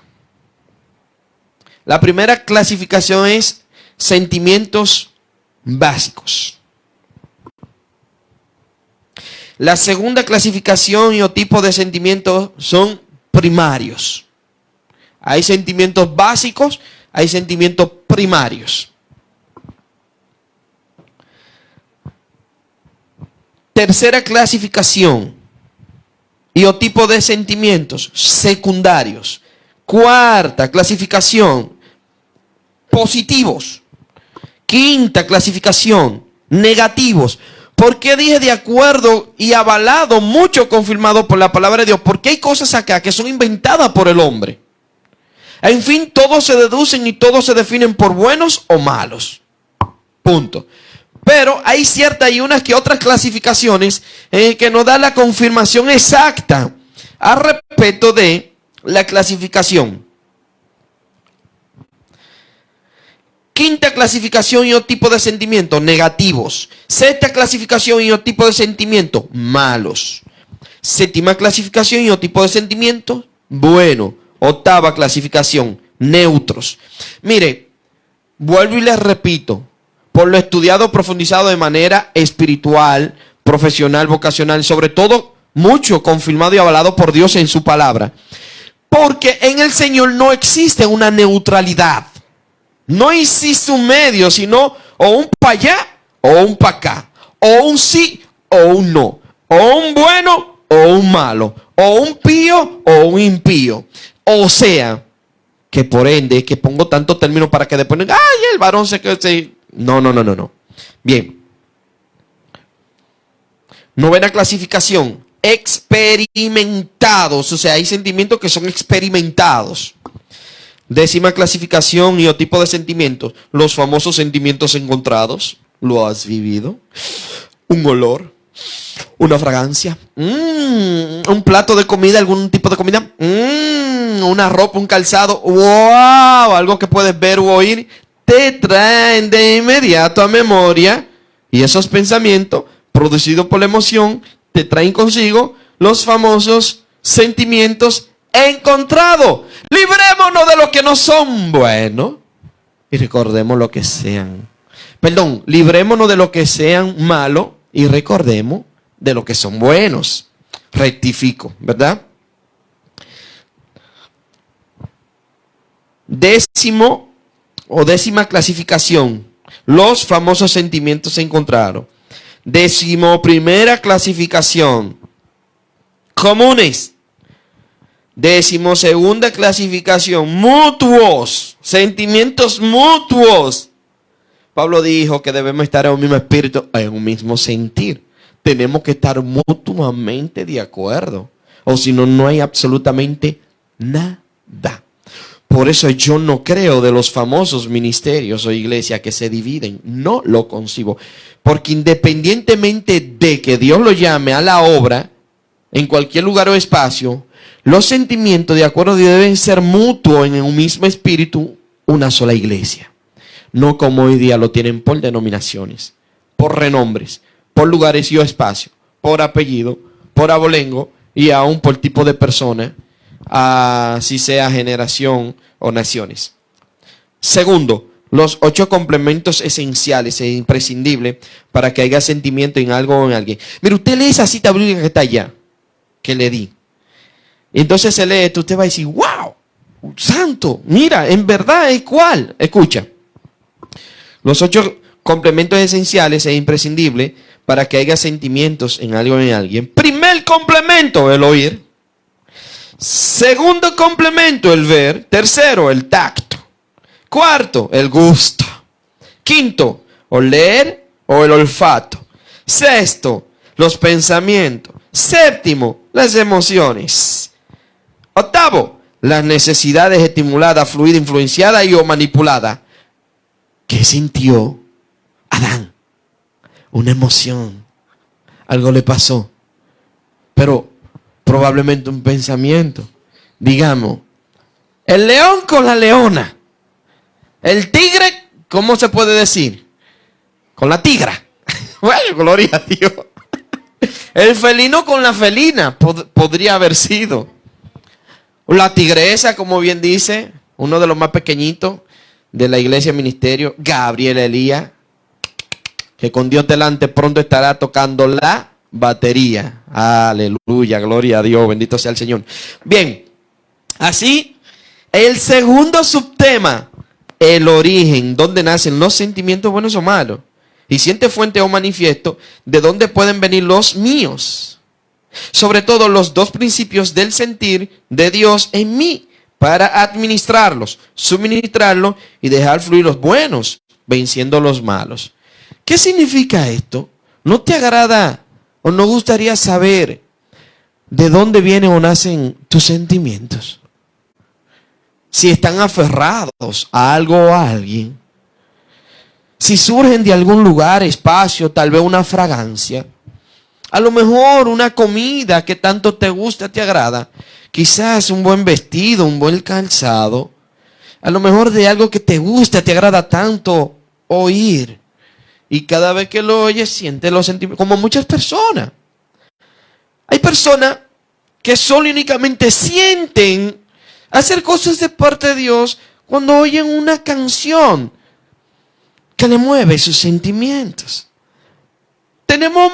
Speaker 1: La primera clasificación es sentimientos básicos. La segunda clasificación y o tipo de sentimientos son primarios. Hay sentimientos básicos, hay sentimientos primarios. Tercera clasificación y o tipo de sentimientos secundarios. Cuarta clasificación, positivos. Quinta clasificación, negativos. ¿Por qué dije de acuerdo y avalado, mucho confirmado por la palabra de Dios? Porque hay cosas acá que son inventadas por el hombre. En fin, todos se deducen y todos se definen por buenos o malos. Punto. Pero hay ciertas y unas que otras clasificaciones que nos dan la confirmación exacta al respecto de la clasificación. Quinta clasificación y o tipo de sentimientos negativos. Sexta clasificación y o tipo de sentimientos malos. Séptima clasificación y o tipo de sentimientos bueno. Octava clasificación, neutros. Mire, vuelvo y les repito, por lo estudiado, profundizado de manera espiritual, profesional, vocacional, sobre todo mucho confirmado y avalado por Dios en su palabra. Porque en el Señor no existe una neutralidad. No existe un medio, sino o un para allá o un para acá. O un sí o un no. O un bueno o un malo. O un pío o un impío. O sea, que por ende, que pongo tantos términos para que después, ay, el varón se quede. No. Bien. Novena clasificación, experimentados. O sea, hay sentimientos que son experimentados. Décima clasificación y o tipo de sentimientos, los famosos sentimientos encontrados. ¿Lo has vivido? Un olor, una fragancia, un plato de comida, algún tipo de comida, una ropa, un calzado, wow, algo que puedes ver o oír, te traen de inmediato a memoria, y esos pensamientos producidos por la emoción te traen consigo los famosos sentimientos encontrados. Librémonos de lo que no son buenos y recordemos lo que sean. Perdón, librémonos de lo que sean malos y recordemos de lo que son buenos. Rectifico, ¿verdad? Décima clasificación, los famosos sentimientos encontrados. 11ª clasificación, comunes. 12ª clasificación, mutuos, sentimientos mutuos. Pablo dijo que debemos estar en un mismo espíritu, en un mismo sentir. Tenemos que estar mutuamente de acuerdo, o si no, no hay absolutamente nada. Por eso yo no creo de los famosos ministerios o iglesias que se dividen. No lo concibo. Porque independientemente de que Dios lo llame a la obra, en cualquier lugar o espacio, los sentimientos de acuerdo deben ser mutuos en un mismo espíritu, una sola iglesia. No como hoy día lo tienen por denominaciones, por renombres, por lugares y o espacios, por apellido, por abolengo y aún por tipo de persona, así sea generación o naciones. Segundo, los 8 complementos esenciales e imprescindibles para que haya sentimiento en algo o en alguien. Mire, usted lee esa cita bíblica que está allá, que le di. Entonces se lee esto, usted va a decir, wow, santo, mira, en verdad es cuál. Escucha, los 8 complementos esenciales e imprescindibles para que haya sentimientos en algo o en alguien. Primer complemento, el oír. Segundo complemento, el ver. Tercero, el tacto. Cuarto, el gusto. Quinto, oler o el olfato. Sexto, los pensamientos. Séptimo, las emociones. Octavo, las necesidades estimuladas, fluidas, influenciadas y o manipuladas. ¿Qué sintió Adán? Una emoción. Algo le pasó. Pero probablemente un pensamiento. Digamos, el león con la leona. El tigre, ¿cómo se puede decir? Con la tigra. Bueno, gloria a Dios. El felino con la felina podría haber sido. La tigresa, como bien dice, uno de los más pequeñitos de la iglesia ministerio, Gabriel Elías, que con Dios delante pronto estará tocando la batería. Aleluya, gloria a Dios, bendito sea el Señor. Bien, así, el segundo subtema, el origen, donde nacen los sentimientos buenos o malos. Y siente fuente o manifiesto de dónde pueden venir los míos. Sobre todo los 2 principios del sentir de Dios en mi para administrarlos, suministrarlos y dejar fluir los buenos, venciendo los malos. ¿Qué significa esto? ¿No te agrada o no gustaría saber de dónde vienen o nacen tus sentimientos? Si están aferrados a algo o a alguien. Si surgen de algún lugar, espacio, tal vez una fragancia. A lo mejor una comida que tanto te gusta, te agrada. Quizás un buen vestido, un buen calzado. A lo mejor de algo que te gusta, te agrada tanto oír. Y cada vez que lo oyes, sientes los sentimientos. Como muchas personas. Hay personas que solo y únicamente sienten hacer cosas de parte de Dios cuando oyen una canción que le mueve sus sentimientos. Tenemos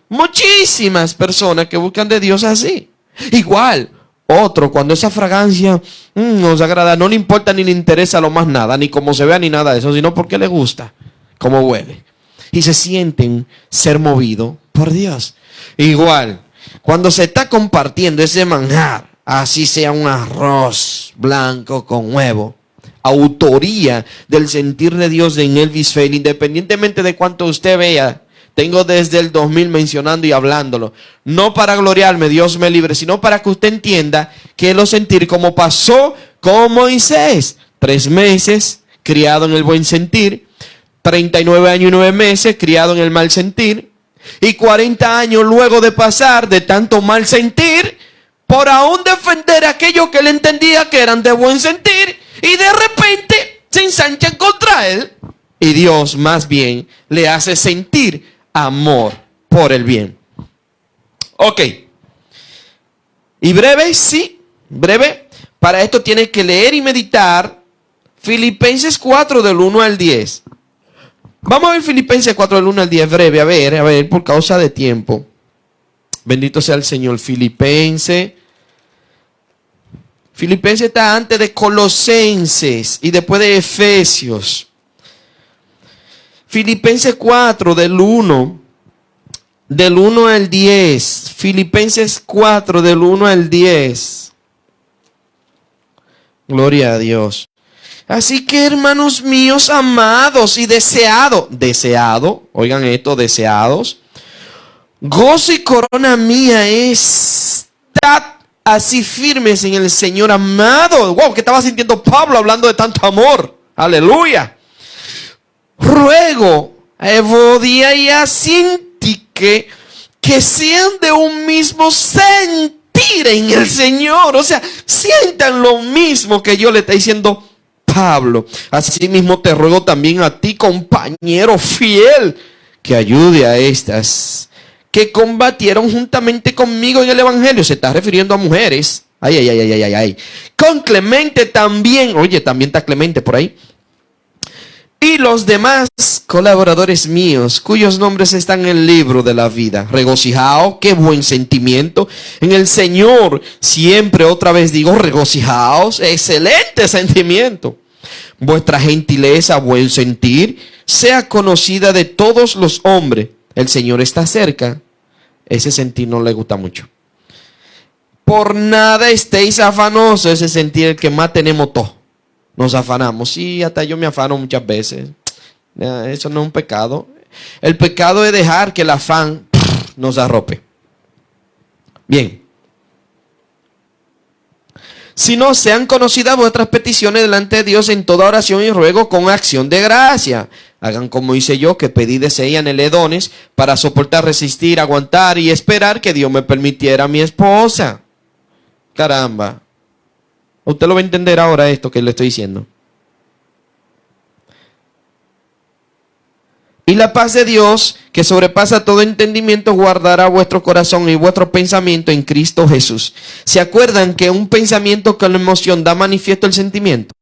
Speaker 1: muchísimas personas que buscan de Dios así. Igual, otro, cuando esa fragancia nos agrada, no le importa ni le interesa lo más nada, ni cómo se vea ni nada de eso, sino porque le gusta cómo huele. Y se sienten ser movidos por Dios. Igual, cuando se está compartiendo ese manjar, así sea un arroz blanco con huevo, autoría del sentir de Dios en Elvis Fail, independientemente de cuánto usted vea. Tengo desde el 2000 mencionando y hablándolo. No para gloriarme, Dios me libre, sino para que usted entienda que lo sentir como pasó con Moisés. 3 meses, criado en el buen sentir. 39 años y 9 meses, criado en el mal sentir. Y 40 años luego de pasar de tanto mal sentir, por aún defender a aquellos que le entendía que eran de buen sentir. Y de repente se ensanchan contra él. Y Dios más bien le hace sentir amor por el bien. Ok. Y breve, sí, breve. Para esto tiene que leer y meditar Filipenses 4 del 1 al 10. Vamos a ver Filipenses 4 del 1 al 10, breve, a ver, por causa de tiempo. Bendito sea el Señor. Filipenses está antes de Colosenses y después de Efesios. Filipenses 4 del 1 al 10. Filipenses 4 del 1 al 10. Gloria a Dios. Así que, hermanos míos, amados y deseados, oigan esto, deseados, gozo y corona mía, estad así firmes en el Señor, amado. Wow, ¿qué estaba sintiendo Pablo hablando de tanto amor? Aleluya. Ruego a Evodia y a Sintique que sean de un mismo sentir en el Señor. O sea, sientan lo mismo que yo le estoy diciendo Pablo. Asimismo te ruego también a ti, compañero fiel, que ayude a estas que combatieron juntamente conmigo en el Evangelio. Se está refiriendo a mujeres. Ay. Con Clemente también. Oye, también está Clemente por ahí. Y los demás colaboradores míos, cuyos nombres están en el libro de la vida. Regocijaos, qué buen sentimiento en el Señor. Siempre, otra vez digo, regocijaos, excelente sentimiento. Vuestra gentileza, buen sentir, sea conocida de todos los hombres. El Señor está cerca. Ese sentir no le gusta mucho. Por nada estéis afanosos. Ese sentir el que más tenemos todos. Nos afanamos. Sí, hasta yo me afano muchas veces. Eso no es un pecado. El pecado es dejar que el afán nos arrope. Bien. Si no sean conocidas vuestras peticiones delante de Dios en toda oración y ruego con acción de gracia. Hagan como hice yo, que pedí, deseé y anhelé dones para soportar, resistir, aguantar y esperar que Dios me permitiera a mi esposa. Caramba. Usted lo va a entender ahora esto que le estoy diciendo. Y la paz de Dios, que sobrepasa todo entendimiento, guardará vuestro corazón y vuestro pensamiento en Cristo Jesús. ¿Se acuerdan que un pensamiento con la emoción da manifiesto el sentimiento?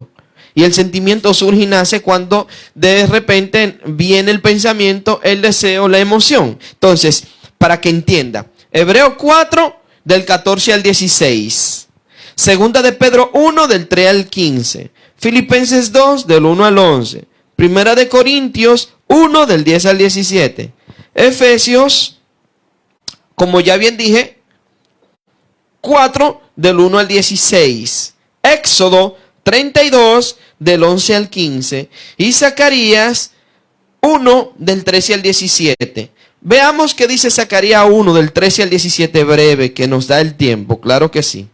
Speaker 1: Y el sentimiento surge y nace cuando de repente viene el pensamiento, el deseo, la emoción. Entonces, para que entienda, Hebreos 4, del 14 al 16. Segunda de Pedro 1, del 3 al 15. Filipenses 2, del 1 al 11. Primera de Corintios 1, del 10 al 17. Efesios, como ya bien dije, 4, del 1 al 16. Éxodo 32, del 11 al 15. Y Zacarías 1, del 13 al 17. Veamos qué dice Zacarías 1, del 13 al 17, breve, que nos da el tiempo. Claro que sí.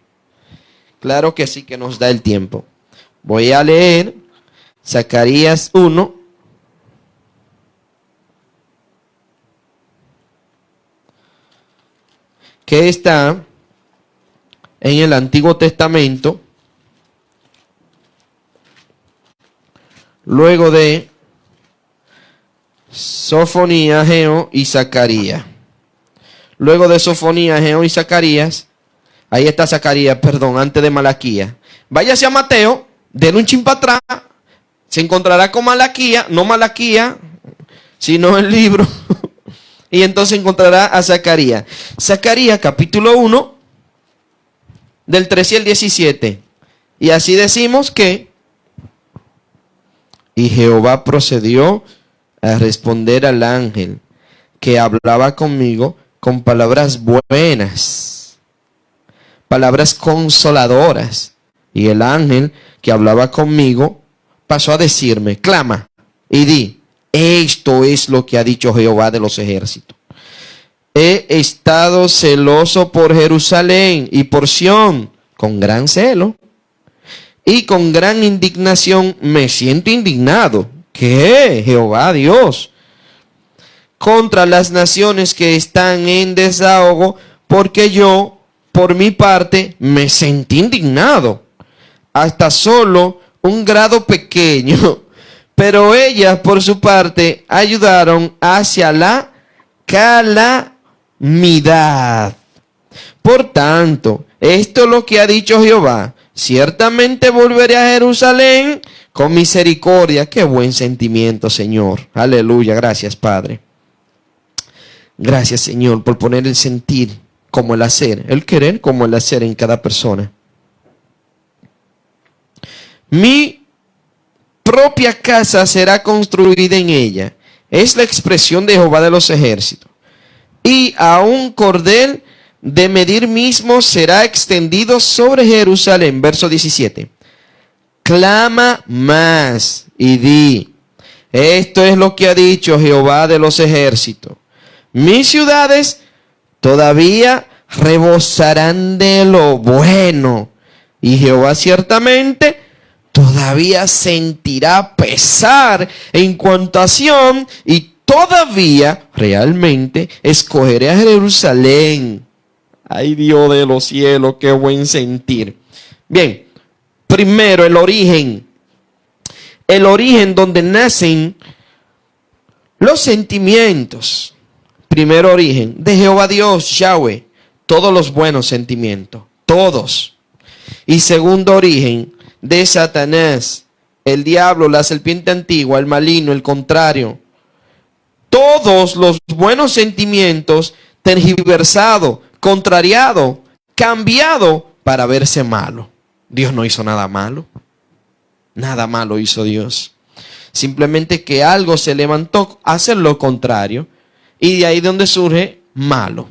Speaker 1: Claro que sí que nos da el tiempo. Voy a leer Zacarías 1. Que está en el Antiguo Testamento. Luego de Sofonía, Ageo y Zacarías. Luego de Sofonía, Ageo y Zacarías. Ahí está Zacarías, perdón, antes de Malaquías. Váyase a Mateo, denle un chin para atrás. Se encontrará con Malaquías, no Malaquías, sino el libro. Y entonces encontrará a Zacarías. Zacarías capítulo 1, del 13 al 17. Y así decimos que: y Jehová procedió a responder al ángel que hablaba conmigo con palabras buenas, palabras consoladoras. Y el ángel que hablaba conmigo pasó a decirme: clama y di, esto es lo que ha dicho Jehová de los ejércitos. He estado celoso por Jerusalén y por Sión con gran celo. Y con gran indignación me siento indignado. ¿Qué? Jehová Dios. Contra las naciones que están en desahogo, porque yo, por mi parte, me sentí indignado. Hasta solo un grado pequeño. Pero ellas, por su parte, ayudaron hacia la calamidad. Por tanto, esto es lo que ha dicho Jehová: ciertamente volveré a Jerusalén con misericordia. Qué buen sentimiento, Señor. Aleluya. Gracias, Padre. Gracias, Señor, por poner el sentir como el hacer, el querer como el hacer en cada persona. Mi propia casa será construida en ella. Es la expresión de Jehová de los ejércitos. Y a un cordel de medir mismo será extendido sobre Jerusalén. Verso 17. Clama más y di, esto es lo que ha dicho Jehová de los ejércitos. Mis ciudades todavía rebosarán de lo bueno. Y Jehová ciertamente todavía sentirá pesar en cuanto a Sión. Y todavía realmente escogeré a Jerusalén. Ay, Dios de los cielos, qué buen sentir. Bien, primero el origen. El origen donde nacen los sentimientos. Primer origen de Jehová Dios, Yahweh. Todos los buenos sentimientos. Todos. Y segundo origen de Satanás. El diablo, la serpiente antigua, el maligno, el contrario. Todos los buenos sentimientos tergiversados, contrariado, cambiado para verse malo. Dios no hizo nada malo. Nada malo hizo Dios. Simplemente que algo se levantó a hacer lo contrario. Y de ahí donde surge malo.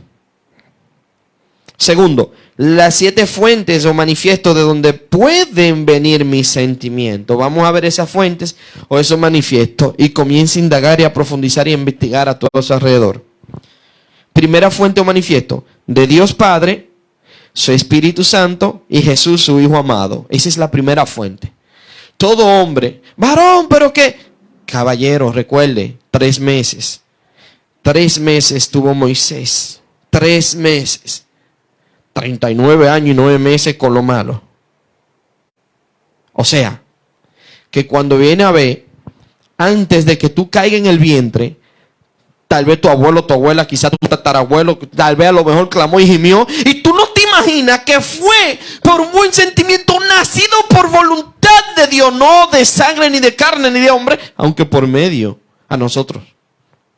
Speaker 1: Segundo, las 7 fuentes o manifiestos de donde pueden venir mis sentimientos. Vamos a ver esas fuentes o esos manifiestos. Y comienza a indagar y a profundizar y a investigar a todo su alrededor. Primera fuente o manifiesto, de Dios Padre, su Espíritu Santo y Jesús, su Hijo amado. Esa es la primera fuente. Todo hombre, varón, pero qué, caballero, recuerde, 3 meses. 3 meses tuvo Moisés. 3 meses. 39 años y 9 meses con lo malo. O sea, que cuando viene a ver, antes de que tú caigas en el vientre, tal vez tu abuelo, tu abuela, quizás tu tatarabuelo, tal vez a lo mejor clamó y gimió. Y tú no te imaginas que fue por un buen sentimiento nacido por voluntad de Dios. No de sangre, ni de carne, ni de hombre. Aunque por medio a nosotros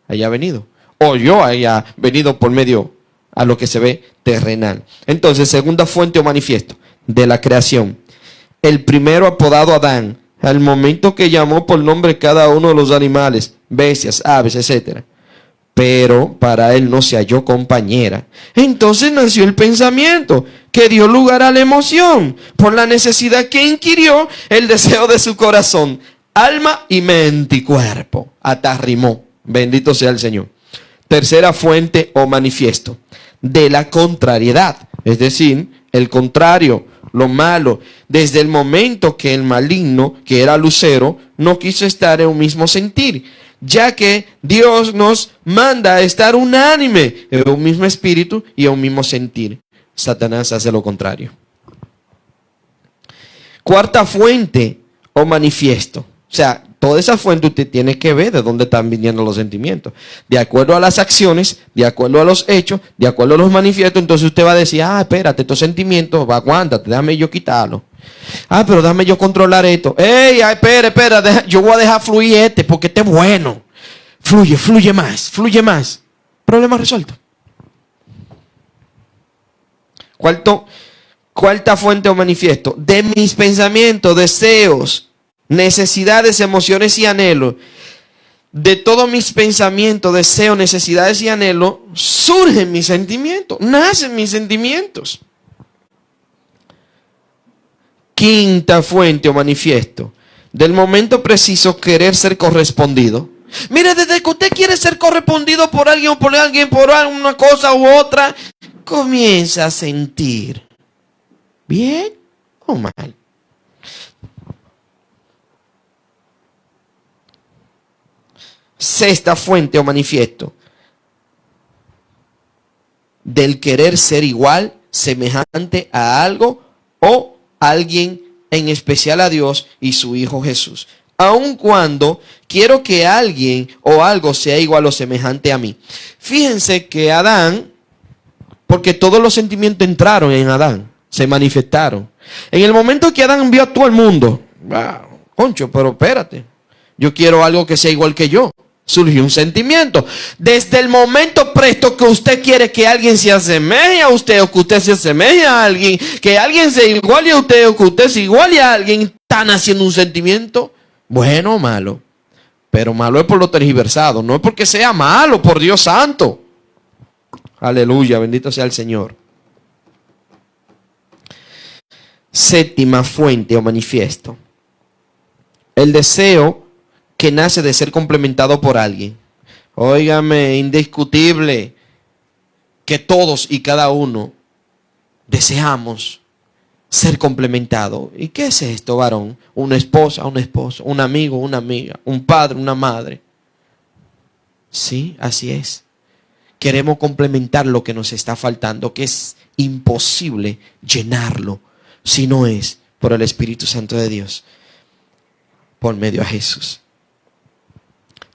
Speaker 1: haya venido. O yo haya venido por medio a lo que se ve terrenal. Entonces, segunda fuente o manifiesto de la creación. El primero apodado Adán. Al momento que llamó por nombre cada uno de los animales, bestias, aves, etcétera. pero para él no se halló compañera. Entonces nació el pensamiento que dio lugar a la emoción, por la necesidad que inquirió el deseo de su corazón, alma y mente y cuerpo. Hasta rimó. Bendito sea el Señor. Tercera fuente o manifiesto de la contrariedad, es decir, el contrario, lo malo, desde el momento que el maligno, que era Lucero, no quiso estar en un mismo sentir, ya que Dios nos manda a estar unánime en un mismo espíritu y en un mismo sentir. Satanás hace lo contrario. Cuarta fuente o manifiesto. O sea, toda esa fuente usted tiene que ver de dónde están viniendo los sentimientos. De acuerdo a las acciones, de acuerdo a los hechos, de acuerdo a los manifiestos, entonces usted va a decir, espérate, estos sentimientos, aguántate, déjame yo quitarlo. Pero déjame yo controlar esto. Espera, yo voy a dejar fluir porque este es bueno. Fluye más. Problema resuelto. Cuarta fuente o manifiesto. De mis pensamientos, deseos, necesidades, emociones y anhelos. De todos mis pensamientos, deseos, necesidades y anhelos, surgen mis sentimientos, nacen mis sentimientos. Quinta fuente o manifiesto. Del momento preciso querer ser correspondido. Mire, desde que usted quiere ser correspondido por alguien, por una cosa u otra, comienza a sentir bien o mal. Sexta fuente o manifiesto. Del querer ser igual, semejante a algo o alguien, en especial a Dios y su Hijo Jesús. Aun cuando quiero que alguien o algo sea igual o semejante a mí. Fíjense que Adán, porque todos los sentimientos entraron en Adán, se manifestaron. En el momento que Adán vio a todo el mundo, concho, pero espérate, yo quiero algo que sea igual que yo. Surgió un sentimiento. Desde el momento presto que usted quiere que alguien se asemeje a usted, o que usted se asemeje a alguien, que alguien se iguale a usted, o que usted se iguale a alguien, están haciendo un sentimiento, bueno o malo. Pero malo es por lo tergiversado, no es porque sea malo, por Dios santo. Aleluya, bendito sea el Señor. Séptima fuente o manifiesto. El deseo que nace de ser complementado por alguien. Óigame, indiscutible que todos y cada uno deseamos ser complementados. ¿Y qué es esto, varón? Una esposa, un esposo, un amigo, una amiga, un padre, una madre. Sí, así es. Queremos complementar lo que nos está faltando, que es imposible llenarlo si no es por el Espíritu Santo de Dios, por medio de Jesús.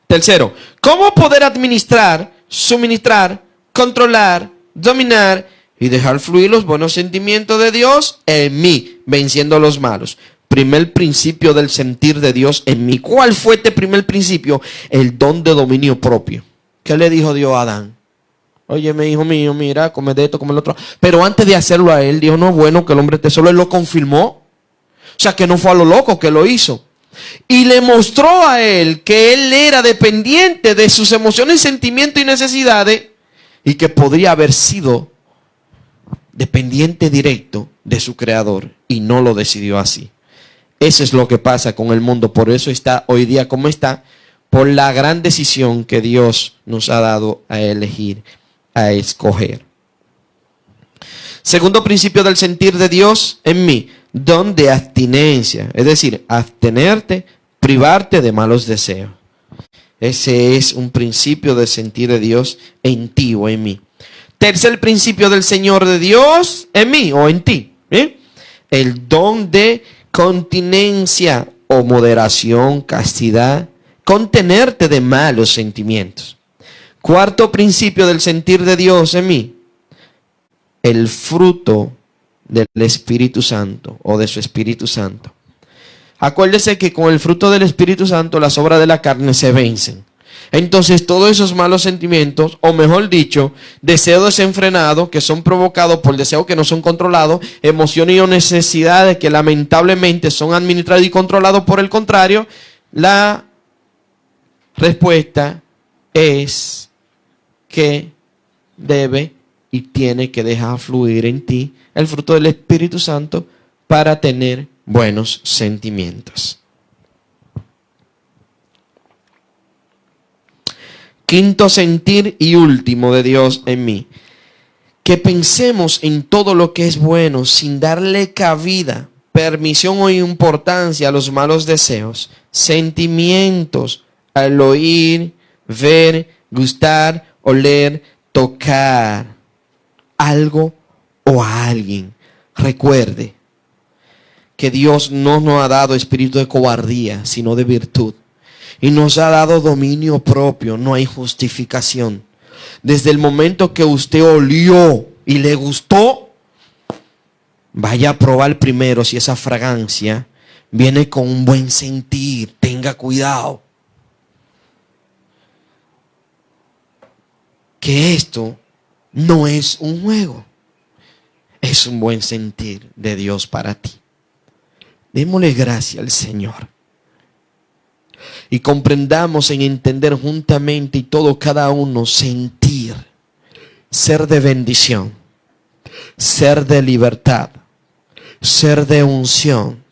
Speaker 1: Tercero, ¿cómo poder administrar, suministrar, controlar, dominar y dejar fluir los buenos sentimientos de Dios en mí, venciendo los malos? Primer principio del sentir de Dios en mí. ¿Cuál fue este primer principio? El don de dominio propio. ¿Qué le dijo Dios a Adán? Oye, mi hijo mío, mira, come de esto, come lo otro. Pero antes de hacerlo a él, dijo, no es bueno que el hombre esté solo. Él lo confirmó. O sea, que no fue a lo loco que lo hizo. Y le mostró a él que él era dependiente de sus emociones, sentimientos y necesidades, y que podría haber sido dependiente directo de su creador, y no lo decidió así. Eso es lo que pasa con el mundo. Por eso está hoy día como está, por la gran decisión que Dios nos ha dado a elegir, a escoger. Segundo principio del sentir de Dios en mí, don de abstinencia, es decir, abstenerte, privarte de malos deseos. Ese es un principio del sentir de Dios en ti o en mí. Tercer principio del Señor de Dios en mí o en ti. El don de continencia o moderación, castidad, contenerte de malos sentimientos. Cuarto principio del sentir de Dios en mí, el fruto del Espíritu Santo o de su Espíritu Santo. Acuérdese que con el fruto del Espíritu Santo las obras de la carne se vencen. Entonces todos esos malos sentimientos, o mejor dicho, deseos desenfrenados que son provocados por deseos que no son controlados, emociones o necesidades que lamentablemente son administrados y controlados por el contrario, la respuesta es que debe y tiene que dejar fluir en ti el fruto del Espíritu Santo para tener buenos sentimientos. Quinto sentir y último de Dios en mí. Que pensemos en todo lo que es bueno sin darle cabida, permisión o importancia a los malos deseos, sentimientos al oír, ver, gustar, oler, tocar algo o a alguien. Recuerde que Dios no nos ha dado espíritu de cobardía, sino de virtud. Y nos ha dado dominio propio, no hay justificación. Desde el momento que usted olió y le gustó, vaya a probar primero si esa fragancia viene con un buen sentir. Tenga cuidado. Que esto no es un juego. Es un buen sentir de Dios para ti. Démosle gracias al Señor. Y comprendamos en entender juntamente y todo cada uno sentir, ser de bendición, ser de libertad, ser de unción,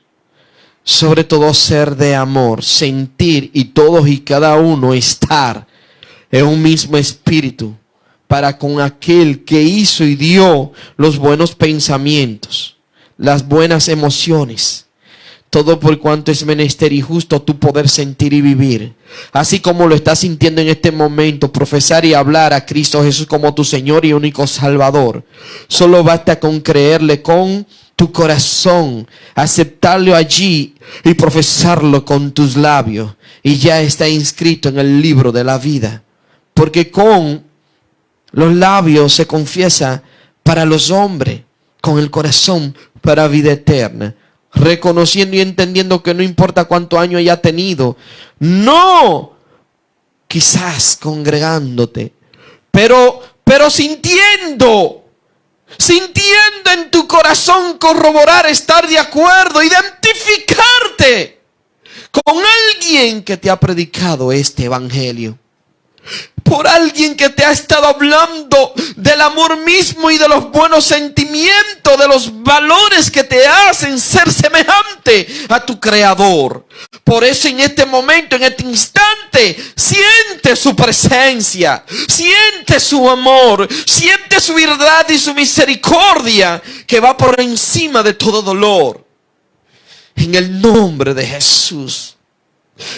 Speaker 1: sobre todo ser de amor, sentir y todos y cada uno estar en un mismo espíritu para con aquel que hizo y dio los buenos pensamientos, las buenas emociones. Todo por cuanto es menester y justo tú poder sentir y vivir. Así como lo estás sintiendo en este momento, profesar y hablar a Cristo Jesús como tu Señor y único Salvador. Solo basta con creerle con tu corazón, aceptarlo allí y profesarlo con tus labios. Y ya está inscrito en el libro de la vida. Porque con los labios se confiesa para los hombres, con el corazón para vida eterna. Reconociendo y entendiendo que no importa cuántos años haya tenido, no quizás congregándote, pero sintiendo en tu corazón corroborar, estar de acuerdo, identificarte con alguien que te ha predicado este evangelio. Por alguien que te ha estado hablando del amor mismo y de los buenos sentimientos, de los valores que te hacen ser semejante a tu Creador. Por eso en este momento, en este instante, siente su presencia, siente su amor, siente su verdad y su misericordia que va por encima de todo dolor. En el nombre de Jesús.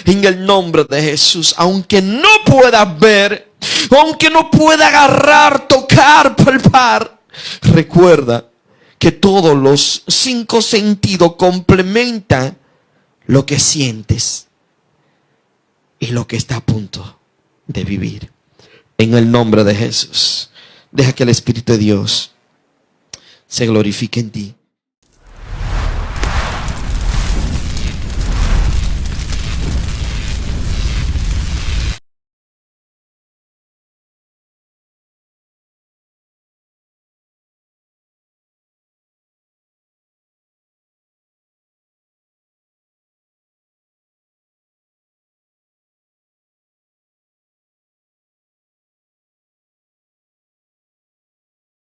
Speaker 1: En el nombre de Jesús, aunque no puedas ver, aunque no pueda agarrar, tocar, palpar, recuerda que todos los 5 sentidos complementan lo que sientes y lo que está a punto de vivir. En el nombre de Jesús, deja que el Espíritu de Dios se glorifique en ti.